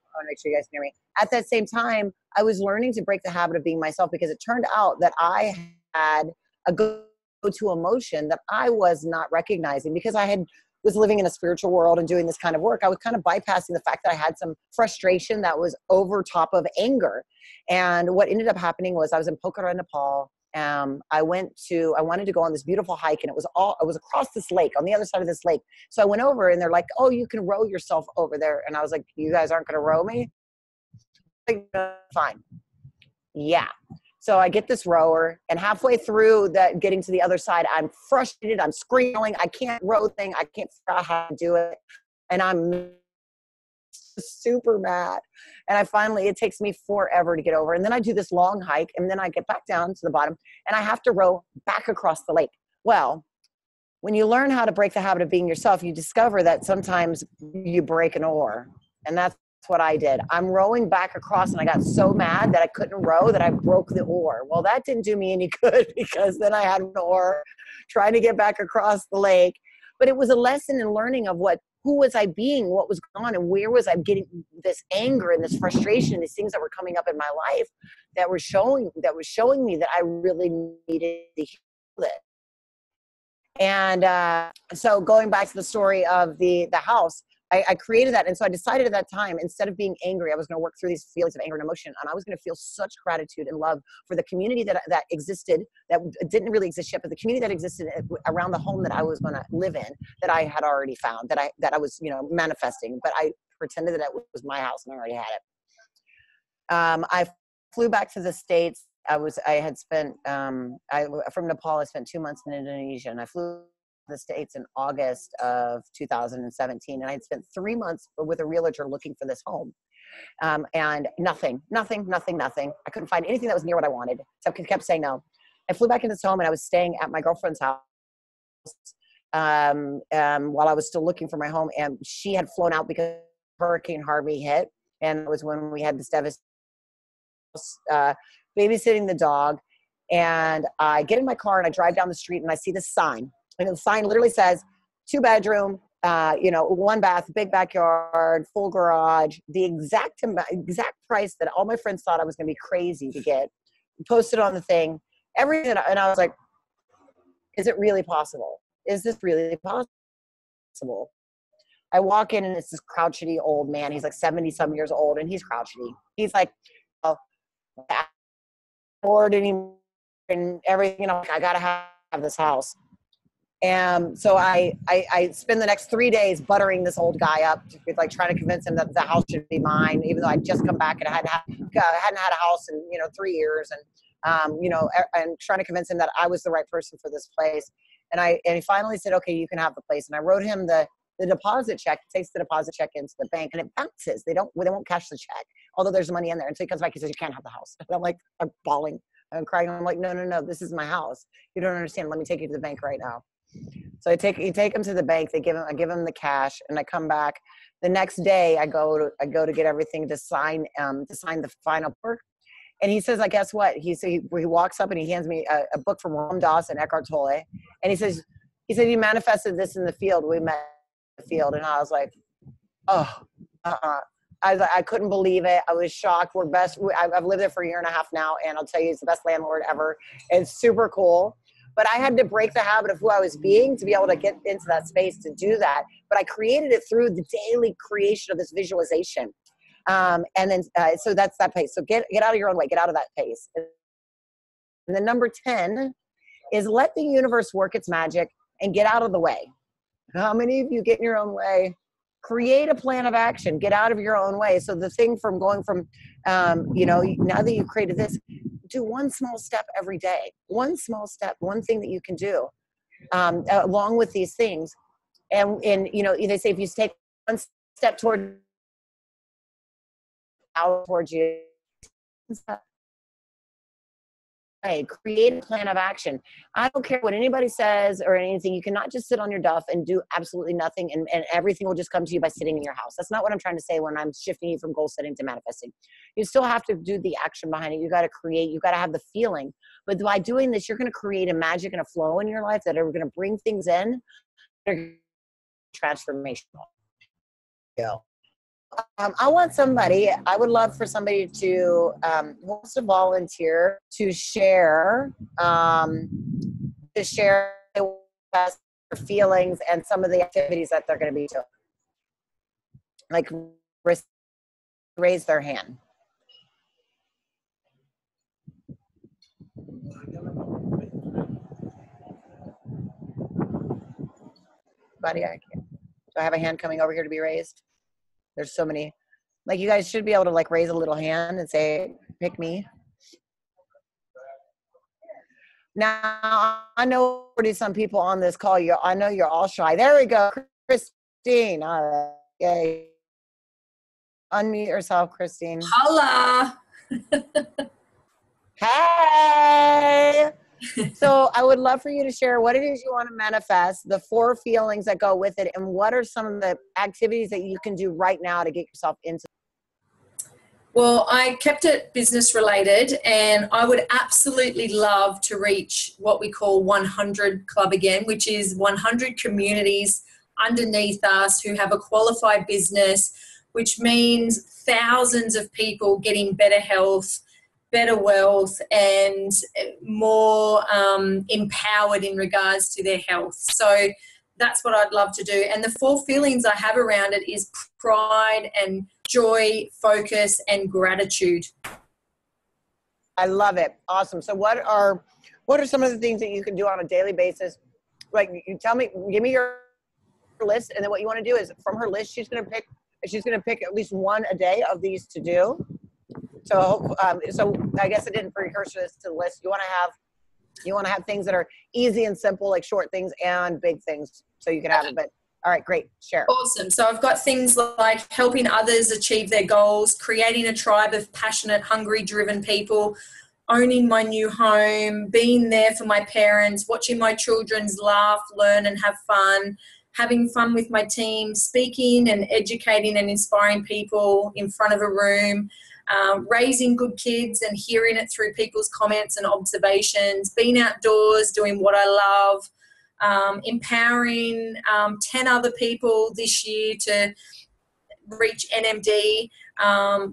I want to make sure you guys can hear me. At that same time, I was learning to break the habit of being myself, because it turned out that I had a go-to emotion that I was not recognizing, because was living in a spiritual world and doing this kind of work. I was kind of bypassing the fact that I had some frustration that was over top of anger. And what ended up happening was I was in Pokhara, Nepal. I wanted to go on this beautiful hike, and it was across this lake, on the other side of this lake. So I went over, and they're like, "Oh, you can row yourself over there." And I was like, "You guys aren't going to row me?" Like, fine. Yeah. So I get this rower, and halfway through that, getting to the other side, I'm frustrated. I'm screaming. I can't row thing. I can't figure out how to do it. And I'm super mad. And it takes me forever to get over. And then I do this long hike, and then I get back down to the bottom, and I have to row back across the lake. Well, when you learn how to break the habit of being yourself, you discover that sometimes you break an oar. And that's what I did. I'm rowing back across, and I got so mad that I couldn't row that I broke the oar. Well, that didn't do me any good, because then I had an oar trying to get back across the lake. But it was a lesson in learning of who was I being, what was going on, and where was I getting this anger and this frustration, these things that were coming up in my life that were showing me that I really needed to heal it. And so going back to the story of the house, I created that. And so I decided at that time, instead of being angry, I was going to work through these feelings of anger and emotion. And I was going to feel such gratitude and love for the community that existed, that didn't really exist yet, but the community that existed around the home that I was going to live in, that I had already found, that I was, manifesting. But I pretended that it was my house and I already had it. I flew back to the States. From Nepal, I spent 2 months in Indonesia, and I flew the States in August of 2017, and I had spent 3 months with a realtor looking for this home, and nothing. I couldn't find anything that was near what I wanted, so I kept saying no. I flew back into this home, and I was staying at my girlfriend's house while I was still looking for my home, and she had flown out because Hurricane Harvey hit, and it was when we had this devastation. Babysitting the dog, and I get in my car and I drive down the street and I see this sign. And the sign literally says 2-bedroom, 1 bath, big backyard, full garage, the exact price that all my friends thought I was going to be crazy to get. Posted on the thing, everything. And I was like, is it really possible? Is this really possible? I walk in and it's this crouchety old man. He's like 70 some years old and he's crouchety. He's like, bored and everything, I gotta have this house. And so I spend the next 3 days buttering this old guy up, like trying to convince him that the house should be mine, even though I'd just come back and I hadn't had a house in 3 years, and trying to convince him that I was the right person for this place. And he finally said, okay, you can have the place. And I wrote him the deposit check, takes the deposit check into the bank, and it bounces. They won't cash the check, although there's money in there. And so he comes back, he says, you can't have the house. And I'm like, I'm bawling, I'm crying. I'm like, no, this is my house. You don't understand. Let me take you to the bank right now. So you take him to the bank. I give him the cash, and I come back. The next day, I go to get everything to sign the final work. And he says, guess what? He walks up and he hands me a book from Ram Dass and Eckhart Tolle. And he said, you manifested this in the field. We met in the field. And I was like, I couldn't believe it. I was shocked. I've lived there for 1.5 years now. And I'll tell you, it's the best landlord ever. It's super cool. But I had to break the habit of who I was being to be able to get into that space to do that. But I created it through the daily creation of this visualization. And then, so that's that pace. So get out of your own way, get out of that pace. And then number 10 is let the universe work its magic and get out of the way. How many of you get in your own way? Create a plan of action, get out of your own way. So the thing from going from, now that you've created this, do one small step every day, one small step, one thing that you can do, along with these things. And they say, if you take one step towards you, create a plan of action. I don't care what anybody says or anything. You cannot just sit on your duff and do absolutely nothing, and everything will just come to you by sitting in your house. That's not what I'm trying to say when I'm shifting you from goal setting to manifesting. You still have to do the action behind it. You got to create, you got to have the feeling. But by doing this, you're going to create a magic and a flow in your life that are going to bring things in that are transformational. I would love for somebody to wants to volunteer to share their feelings and some of the activities that they're going to be doing. Like raise their hand. Buddy, I can't. Do I have a hand coming over here to be raised? There's so many. Like, you guys should be able to raise a little hand and say, pick me. Now, I know already some people on this call, I know you're all shy. There we go, Christine. All right. Yay. Unmute yourself, Christine. Holla. Hey. So I would love for you to share what it is you want to manifest, the 4 feelings that go with it, and what are some of the activities that you can do right now to get yourself into. Well, I kept it business related, and I would absolutely love to reach what we call 100 Club again, which is 100 communities underneath us who have a qualified business, which means thousands of people getting better health, better wealth, and more empowered in regards to their health. So that's what I'd love to do. And the 4 feelings I have around it is pride and joy, focus, and gratitude. I love it. Awesome. So what are some of the things that you can do on a daily basis? Like, you tell me, give me your list, and then what you want to do is from her list, she's going to pick at least one a day of these to do. So I guess I didn't precursor this to the list. You want to have things that are easy and simple, like short things and big things, so you can have it. But all right, great, share. Awesome. So I've got things like helping others achieve their goals, creating a tribe of passionate, hungry, driven people, owning my new home, being there for my parents, watching my children's laugh, learn and have fun, having fun with my team, speaking and educating and inspiring people in front of a room, raising good kids and hearing it through people's comments and observations, being outdoors, doing what I love, empowering 10 other people this year to reach NMD,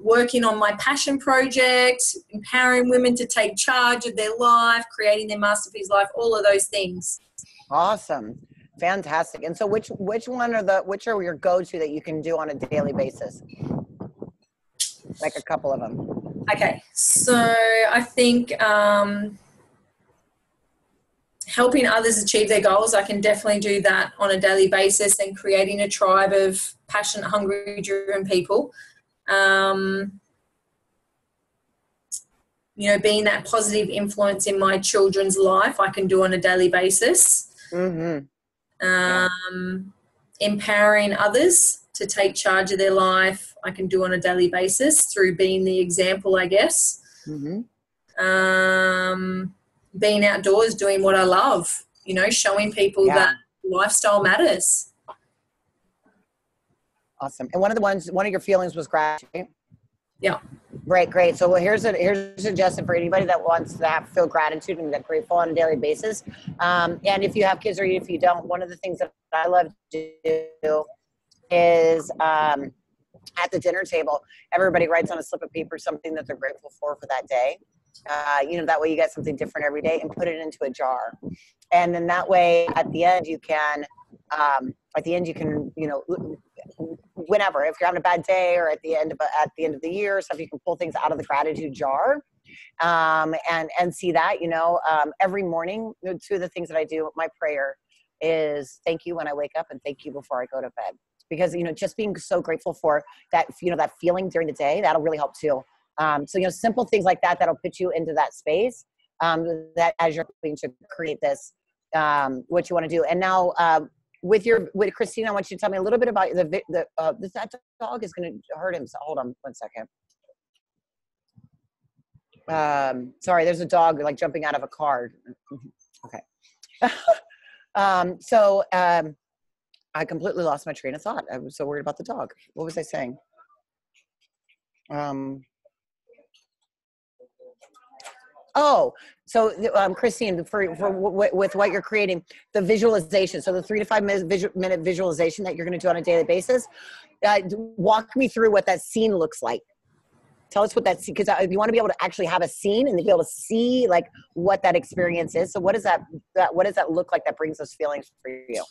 working on my passion project, empowering women to take charge of their life, creating their masterpiece life, all of those things. Awesome. Fantastic. And so which are your go-to that you can do on a daily basis? Like a couple of them. Okay. So I think helping others achieve their goals, I can definitely do that on a daily basis, and creating a tribe of passionate, hungry, driven people. Being that positive influence in my children's life, I can do on a daily basis. Mm-hmm. Empowering others to take charge of their life, I can do on a daily basis through being the example, I guess. Mm-hmm. Being outdoors, doing what I love, showing people that lifestyle matters. Awesome. And one of your feelings was gratitude. Yeah. Great. So here's a suggestion for anybody that wants to feel gratitude and get grateful on a daily basis. And if you have kids or if you don't, one of the things that I love to do is at the dinner table, everybody writes on a slip of paper something that they're grateful for that day. That way you get something different every day, and put it into a jar. And then that way at the end you can, whenever, if you're having a bad day or at the end of the year or stuff, you can pull things out of the gratitude jar, and see that, every morning. Two of the things that I do, my prayer is thank you when I wake up and thank you before I go to bed, because, just being so grateful for that, that feeling during the day, that'll really help too. So, simple things like that, that'll put you into that space, that as you're hoping to create this, what you want to do. And now, with Christina, I want you to tell me a little bit about that dog is going to hurt himself. Hold on 1 second. Sorry, there's a dog like jumping out of a car. Okay. I completely lost my train of thought. I was so worried about the dog. What was I saying? Christine, with what you're creating, the visualization, so the 3 to 5 minute visualization that you're going to do on a daily basis, walk me through what that scene looks like. Tell us what that scene, because you want to be able to actually have a scene and to be able to see like what that experience is. So what does that look like that brings those feelings for you?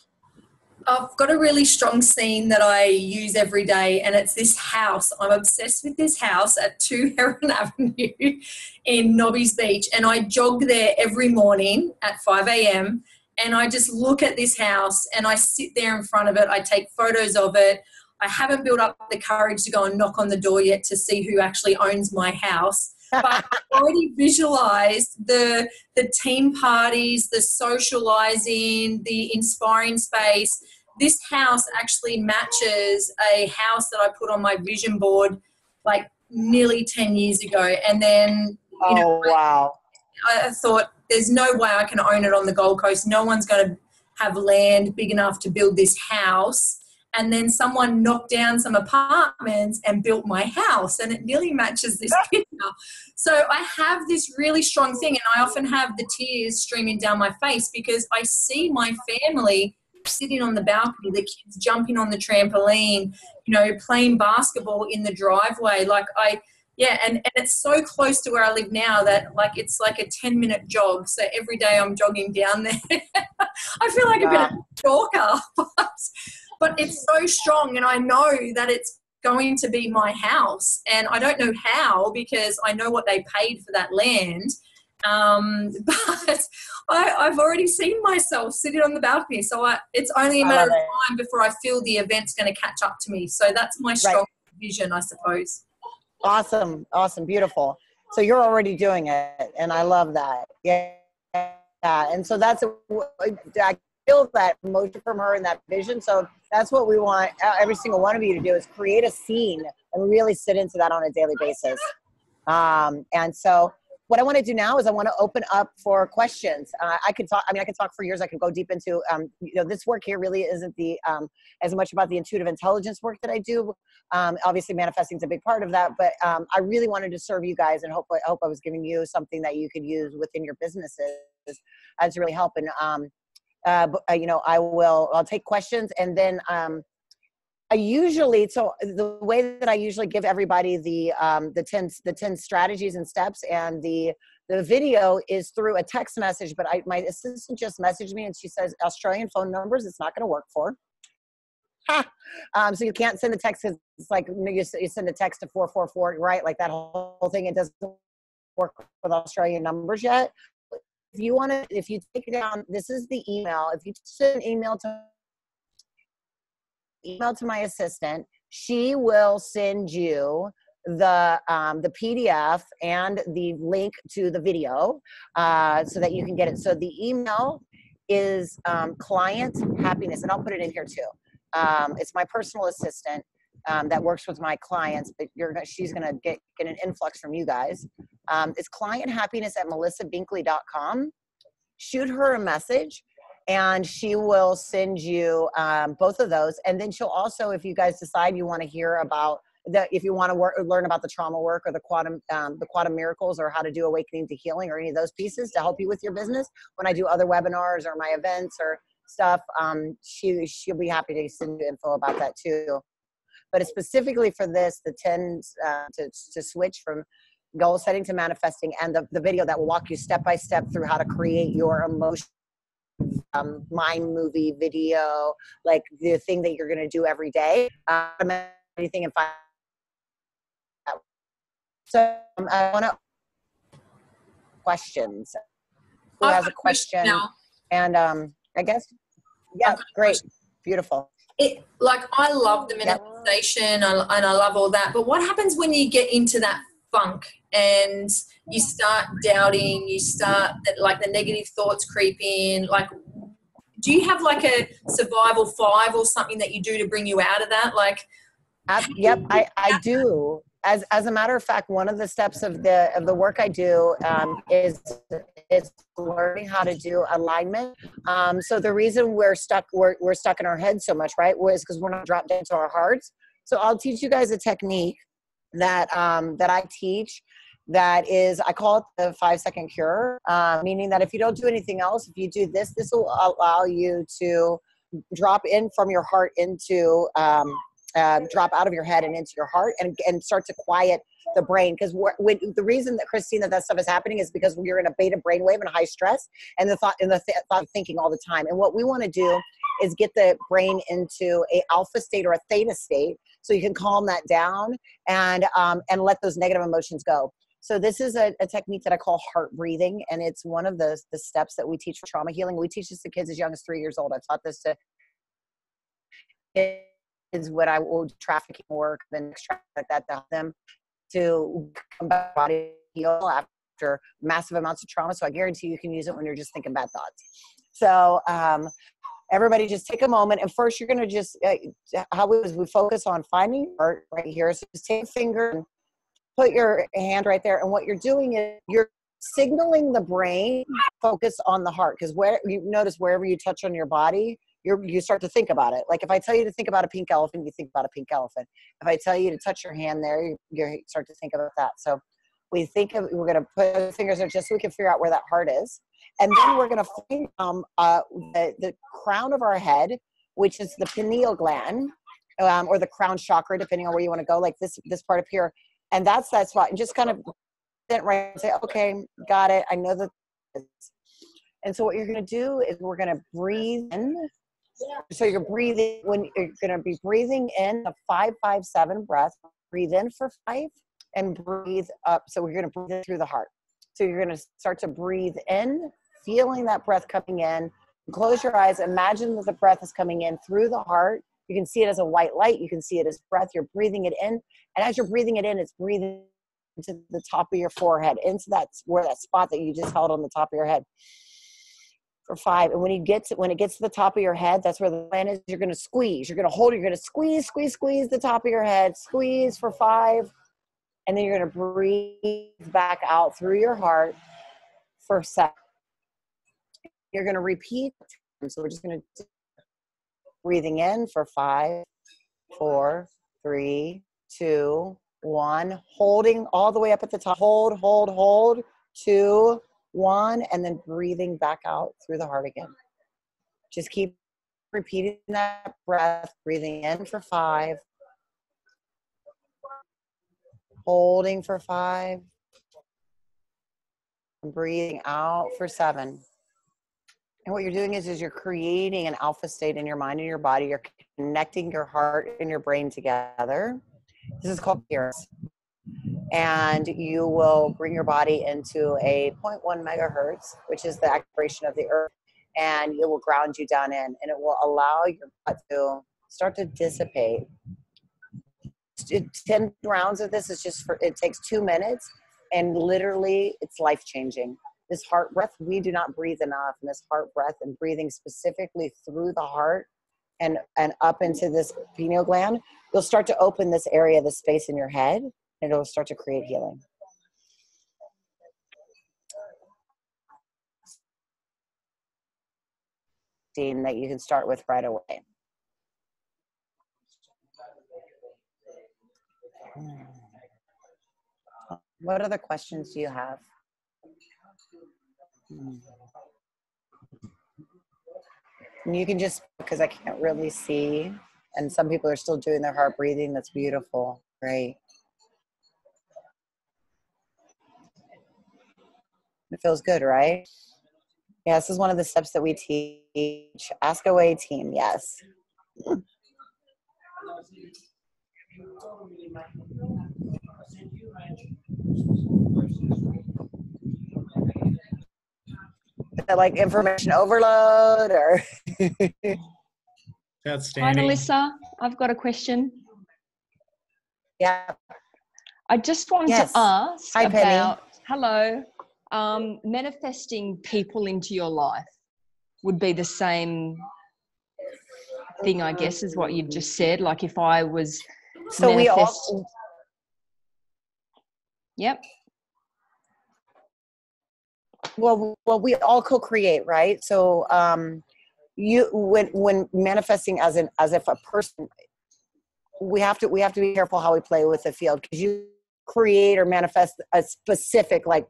I've got a really strong scene that I use every day, and it's this house. I'm obsessed with this house at 2 Heron Avenue in Nobby's Beach, and I jog there every morning at 5 a.m. and I just look at this house and I sit there in front of it. I take photos of it. I haven't built up the courage to go and knock on the door yet to see who actually owns my house. But I've already visualized the team parties, the socializing, the inspiring space. This house actually matches a house that I put on my vision board like nearly 10 years ago. And then, wow. I thought there's no way I can own it on the Gold Coast. No one's going to have land big enough to build this house. And then someone knocked down some apartments and built my house, and it nearly matches this picture. So I have this really strong thing, and I often have the tears streaming down my face because I see my family sitting on the balcony, the kids jumping on the trampoline, playing basketball in the driveway. Like Yeah, and it's so close to where I live now that like it's like a 10-minute jog. So every day I'm jogging down there. I feel like a bit of a stalker, but it's so strong, and I know that it's going to be my house, and I don't know how because I know what they paid for that land. But I've already seen myself sitting on the balcony, so it's only a matter of time before I feel the event's going to catch up to me. So that's my strong vision, I suppose. Awesome. Beautiful. So you're already doing it, and I love that. Yeah. And so I feel that emotion from her and that vision. So that's what we want every single one of you to do, is create a scene and really sit into that on a daily basis. And so what I want to do now is I want to open up for questions. I could talk for years. I could go deep into, this work here really isn't as much about the intuitive intelligence work that I do. Obviously manifesting is a big part of that, but I really wanted to serve you guys, and I hope I was giving you something that you could use within your businesses to really help. And, I'll take questions, and then, the way that I usually give everybody the 10 strategies and steps, and the video is through a text message, but my assistant just messaged me and she says, Australian phone numbers, it's not going to work for. So you can't send a text, because it's like you send a text to 444, right? Like that whole thing, it doesn't work with Australian numbers yet. If you take it down, this is the email. If you send an email to my assistant, she will send you the PDF and the link to the video so that you can get it. So the email is client happiness, and I'll put it in here too. It's my personal assistant that works with my clients, but she's gonna get an influx from you guys. It's clienthappiness@melissabinkley.com. Shoot her a message, and she will send you both of those. And then she'll also, if you guys decide you want to hear about if you want to learn about the trauma work or the quantum miracles, or how to do awakening to healing, or any of those pieces to help you with your business, when I do other webinars or my events or stuff, she'll be happy to send you info about that too. But it's specifically for this, the 10 to switch from goal setting to manifesting, and the video that will walk you step by step through how to create your emotion mind movie video, like the thing that you're going to do every day. Anything in 5. So I want to questions. Who has a question? And I guess, yeah, great, beautiful. I love the manifestation, and I love all that. But what happens when you get into that funk and you start doubting, the negative thoughts creep in? Like, do you have like a survival 5 or something that you do to bring you out of that? Like, yep, I do. As a matter of fact, one of the steps of the work I do is learning how to do alignment. So the reason we're stuck in our heads so much, right, is because we're not dropped into our hearts. So I'll teach you guys a technique that I teach. That is, I call it the 5-second cure, meaning that if you don't do anything else, if you do this will allow you to drop in from your heart into, drop out of your head and into your heart, and start to quiet the brain. Because the reason that, Christine, that stuff is happening is because you're in a beta brainwave and high stress, and the thought of thinking all the time. And what we want to do is get the brain into a alpha state or a theta state, so you can calm that down and let those negative emotions go. So this is a technique that I call heart breathing, and it's one of the steps that we teach for trauma healing. We teach this to kids as young as 3 years old. I've taught this to kids when I will do trafficking work and like that, to help them to come back, body heal after massive amounts of trauma. So I guarantee you can use it when you're just thinking bad thoughts. So everybody just take a moment, and first you're going to just, how we focus on finding your heart right here. So just take a finger and put your hand right there, and what you're doing is you're signaling the brain focus on the heart, because where you notice wherever you touch on your body, you start to think about it. Like if I tell you to think about a pink elephant, you think about a pink elephant. If I tell you to touch your hand there, you start to think about that. So we're going to put the fingers there just so we can figure out where that heart is, and then we're going to find the crown of our head, which is the pineal gland, or the crown chakra, depending on where you want to go. Like this part up here. And that's that spot. And just kind of sit right and say, okay, got it. I know that. And so what you're going to do is we're going to breathe in. So you're breathing, when you're going to be breathing in a 5-5-7 breath. Breathe in for 5 and breathe up. So we're going to breathe in through the heart. So you're going to start to breathe in, feeling that breath coming in. Close your eyes. Imagine that the breath is coming in through the heart. You can see it as a white light. You can see it as breath. You're breathing it in. And as you're breathing it in, it's breathing into the top of your forehead, into that, where that spot that you just held on the top of your head for 5. And when it gets to the top of your head, that's where the plan is. You're going to squeeze. You're going to hold. You're going to squeeze the top of your head. Squeeze for 5. And then you're going to breathe back out through your heart for 7. You're going to repeat. So we're just going to breathing in for 5, 4, 3, 2, 1. Holding all the way up at the top. Hold. 2, 1, and then breathing back out through the heart again. Just keep repeating that breath. Breathing in for 5. Holding for 5. And breathing out for 7. And what you're doing is you're creating an alpha state in your mind and your body. You're connecting your heart and your brain together. This is called coherence. And you will bring your body into a 0.1 megahertz, which is the activation of the earth, and it will ground you down in, and it will allow your body to start to dissipate. 10 rounds of this is it takes 2 minutes, and literally it's life-changing. This heart breath, we do not breathe enough, and this heart breath and breathing specifically through the heart and up into this pineal gland, you'll start to open this area, this space in your head, and it'll start to create healing. That you can start with right away. What other questions do you have? And you can just, because I can't really see, and some people are still doing their heart breathing. That's beautiful. Great. It feels good, right? Yeah, this is one of the steps that we teach. Ask Away team, yes. Is that like information overload or? Outstanding. Hi, Melissa. I've got a question. Yeah. I just want Yes. to ask Hi, about, hello, manifesting people into your life would be the same thing, I guess, as what you've just said. Like if I was So we all. Yep. Well, we all co-create, right? So you when manifesting as if a person, we have to be careful how we play with the field, because you create or manifest a specific, like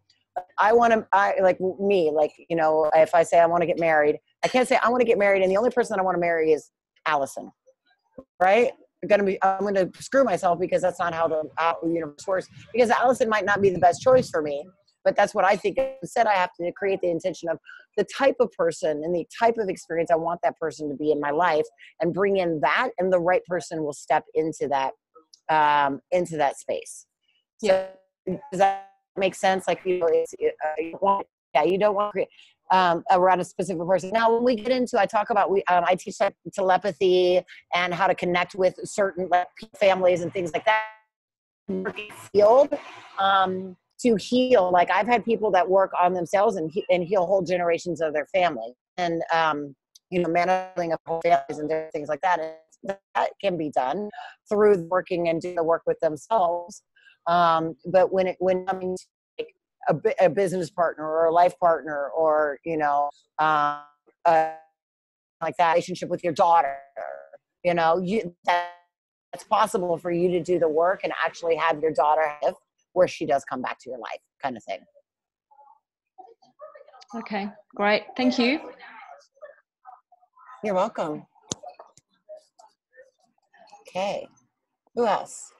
I like me, like, you know, if I say I want to get married, I can't say I want to get married and the only person that I want to marry is Allison, right? I'm going to screw myself, because that's not how the universe works, because Allison might not be the best choice for me, but that's what I think. Instead, I have to create the intention of the type of person and the type of experience I want that person to be in my life, and bring in that, and the right person will step into that space. So does that make sense? Like, you know, you don't want to create around a specific person. Now, when we get into, I talk about, I teach telepathy and how to connect with certain families and things like that. Field to heal. Like I've had people that work on themselves and heal whole generations of their family, and you know, managing of whole families and different things like that. And that can be done through working and doing the work with themselves. But when coming to like a business partner or a life partner, or you know, like that relationship with your daughter, you know, that's possible for you to do the work and actually have your daughter live where she does come back to your life, kind of thing. Okay, great. Thank you. You're welcome. Okay. Who else?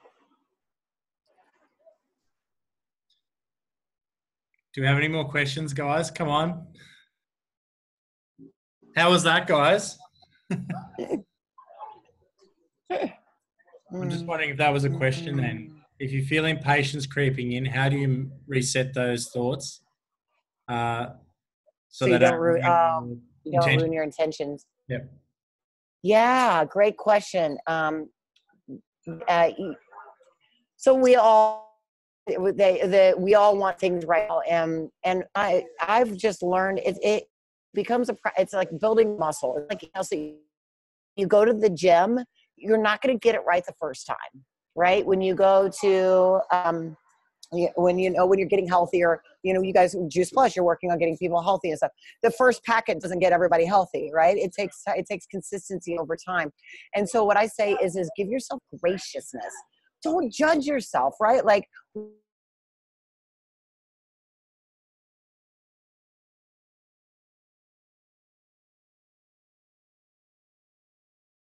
Do we have any more questions, guys? Come on. How was that, guys? I'm just wondering if that was a question then. If you feel impatience creeping in, how do you reset those thoughts? So you don't ruin your intentions. Yep. Yeah, great question. So we all want things right now, and I've just learned it becomes it's like building muscle. It's like, so you go to the gym, you're not going to get it right the first time, right? When you go to when you're getting healthier, you guys Juice Plus, you're working on getting people healthy and stuff. The first packet doesn't get everybody healthy, right? It takes consistency over time. And so what I say is give yourself graciousness. Don't judge yourself, right? Like,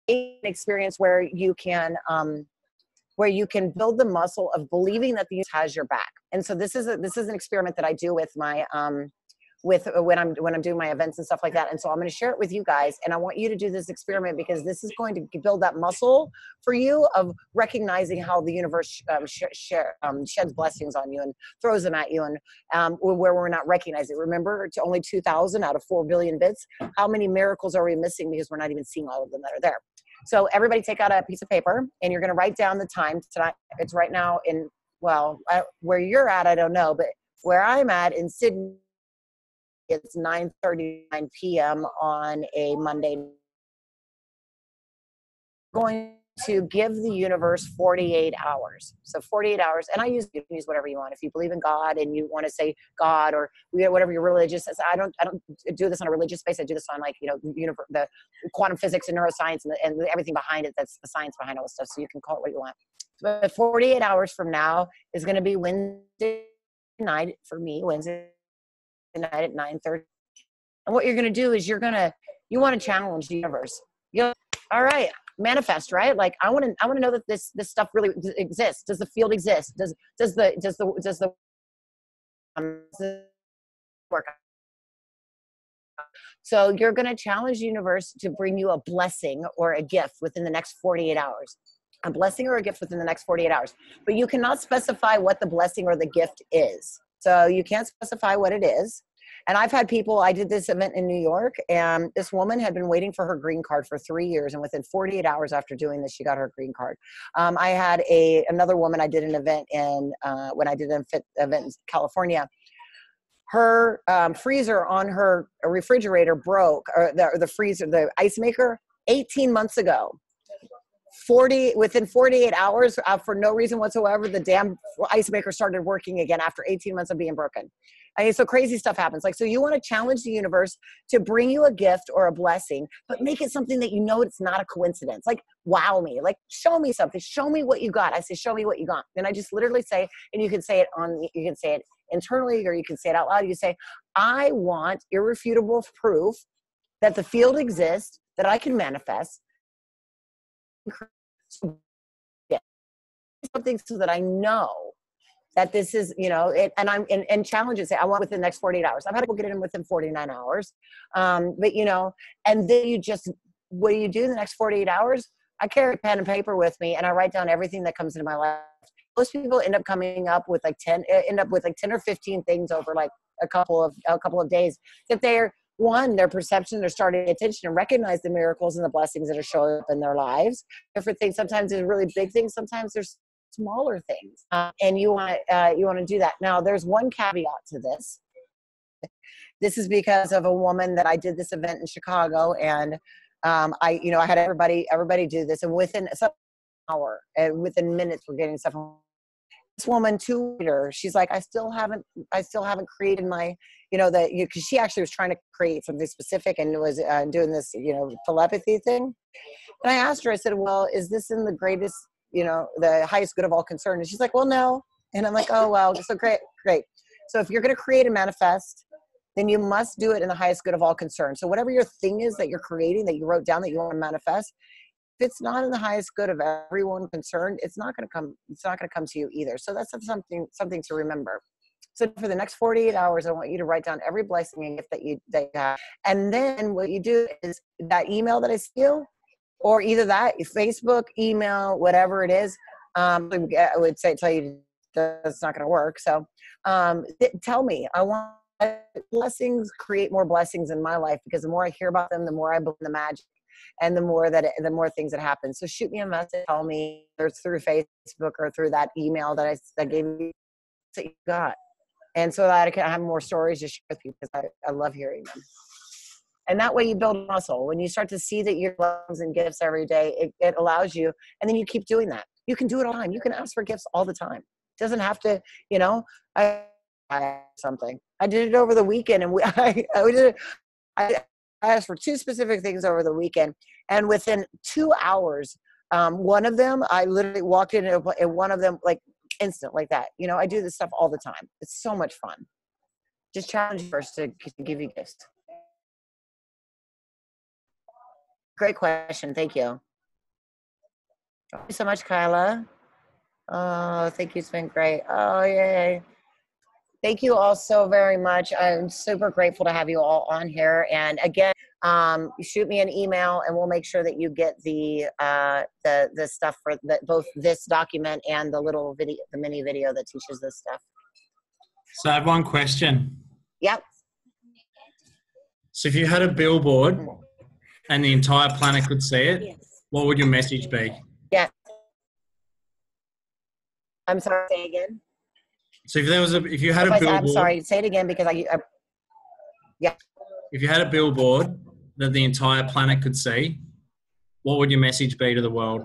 an experience where you can build the muscle of believing that the universe has your back. And so this is an experiment that I do with my when I'm doing my events and stuff like that. And so I'm going to share it with you guys, and I want you to do this experiment because this is going to build that muscle for you of recognizing how the universe sheds blessings on you and throws them at you, and where we're not recognizing. Remember, it's only 2,000 out of 4 billion bits. How many miracles are we missing because we're not even seeing all of them that are there? So everybody take out a piece of paper, and you're going to write down the time tonight. It's right now in, where you're at, I don't know, but where I'm at in Sydney, it's 9:39 p.m. on a Monday. Going to give the universe 48 hours. So 48 hours, and you can use whatever you want. If you believe in God and you want to say God or whatever your religious is, I don't do this on a religious basis. I do this on the quantum physics and neuroscience and everything behind it. That's the science behind all this stuff. So you can call it what you want. But 48 hours from now is going to be Wednesday night for me. Wednesday night at 9:30. And what you're going to do is you want to challenge the universe. All right, manifest, right? Like I want to know that this stuff really exists. Does the field exist? Does the work? So you're going to challenge the universe to bring you a blessing or a gift within the next 48 hours. A blessing or a gift within the next 48 hours. But you cannot specify what the blessing or the gift is. So you can't specify what it is. And I've had people, I did this event in New York, and this woman had been waiting for her green card for 3 years. And within 48 hours after doing this, she got her green card. I had another woman, I did an event when I did an event in California. Her freezer on her refrigerator broke, or the freezer, the ice maker, 18 months ago. Within 48 hours, for no reason whatsoever, the damn ice maker started working again after 18 months of being broken. I mean, so crazy stuff happens. Like, so you want to challenge the universe to bring you a gift or a blessing, but make it something that it's not a coincidence. Like, wow me, like, show me something, show me what you got. I say, show me what you got. And I just literally say, and you can say it internally, or you can say it out loud. You say, I want irrefutable proof that the field exists, that I can manifest. Something so that I know that this is, and challenges. Say, I want within the next 48 hours. I've had people get it in within 49 hours. And then what do you do in the next 48 hours? I carry a pen and paper with me, and I write down everything that comes into my life. Most people end up coming up with 10 or 15 things over like a couple of days that they're, their perception, they're starting to pay attention and recognize the miracles and the blessings that are showing up in their lives. Different things. Sometimes there's really big things. Sometimes there's smaller things. And you want to do that. Now, there's one caveat to this. This is because of a woman that I did this event in Chicago, and I had everybody do this, and within some hour, and within minutes, we're getting stuff. This woman, 2 later, she's like, I still haven't created my, because she actually was trying to create something specific and was doing this, telepathy thing. And I asked her, I said, well, is this in the greatest, the highest good of all concern? And she's like, well, no. And I'm like, oh, well, so great. So if you're going to create and manifest, then you must do it in the highest good of all concern. So whatever your thing is that you're creating, that you wrote down, that you want to manifest, if it's not in the highest good of everyone concerned, it's not going to come to you either. So that's something to remember. So for the next 48 hours, I want you to write down every blessing and gift that you have. And then what you do is that email that I sent you, or either that, Facebook, email, whatever it is, I would tell you that's not going to work. So tell me, I want blessings, create more blessings in my life, because the more I hear about them, the more I believe in the magic, and the more things that happen. So shoot me a message, tell me, or through Facebook or through that email that I gave you that you got. And so that I can have more stories to share with people, because I love hearing them. And that way you build muscle. When you start to see that your blessings and gifts every day, it allows you, and then you keep doing that. You can do it all the time. You can ask for gifts all the time. It doesn't have to, I something. I did it over the weekend, and I asked for 2 specific things over the weekend, and within 2 hours, one of them, I literally walked in, and one of them, like, instant, like that. I do this stuff all the time. It's so much fun. Just challenge you first to give you gifts. Great question. Thank you. Thank you so much, Kyla. Oh, thank you. It's been great. Oh, yay. Thank you all so very much. I'm super grateful to have you all on here. And again, shoot me an email, and we'll make sure that you get the stuff for both this document and the little video, the mini video that teaches this stuff. So I have one question. Yep. So if you had a billboard and the entire planet could see it, what would your message be? Yeah. I'm sorry, say again. So if you had a billboard, I'm sorry, say it again, because yeah. If you had a billboard that the entire planet could see, what would your message be to the world?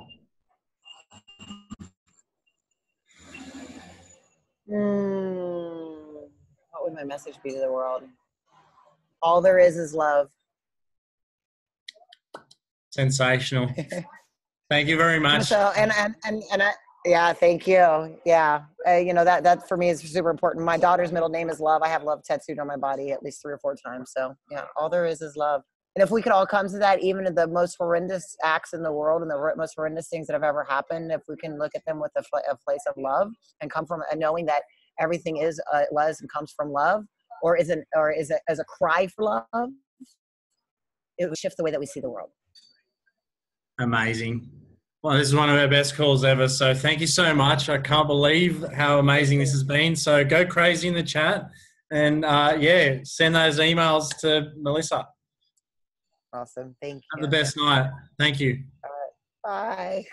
What would my message be to the world? All there is love. Sensational. Thank you very much. So yeah, thank you. Yeah, that for me is super important. My daughter's middle name is Love. I have love tattooed on my body at least 3 or 4 times. So yeah, all there is love. And if we could all come to that, even in the most horrendous acts in the world and the most horrendous things that have ever happened, if we can look at them with a place of love and come from knowing that everything is and comes from love, or is it as a cry for love, it would shift the way that we see the world. Amazing. Well, this is one of our best calls ever. So thank you so much. I can't believe how amazing this has been. So go crazy in the chat, and send those emails to Melissa. Awesome. Thank you. Have the best night. Thank you. Bye.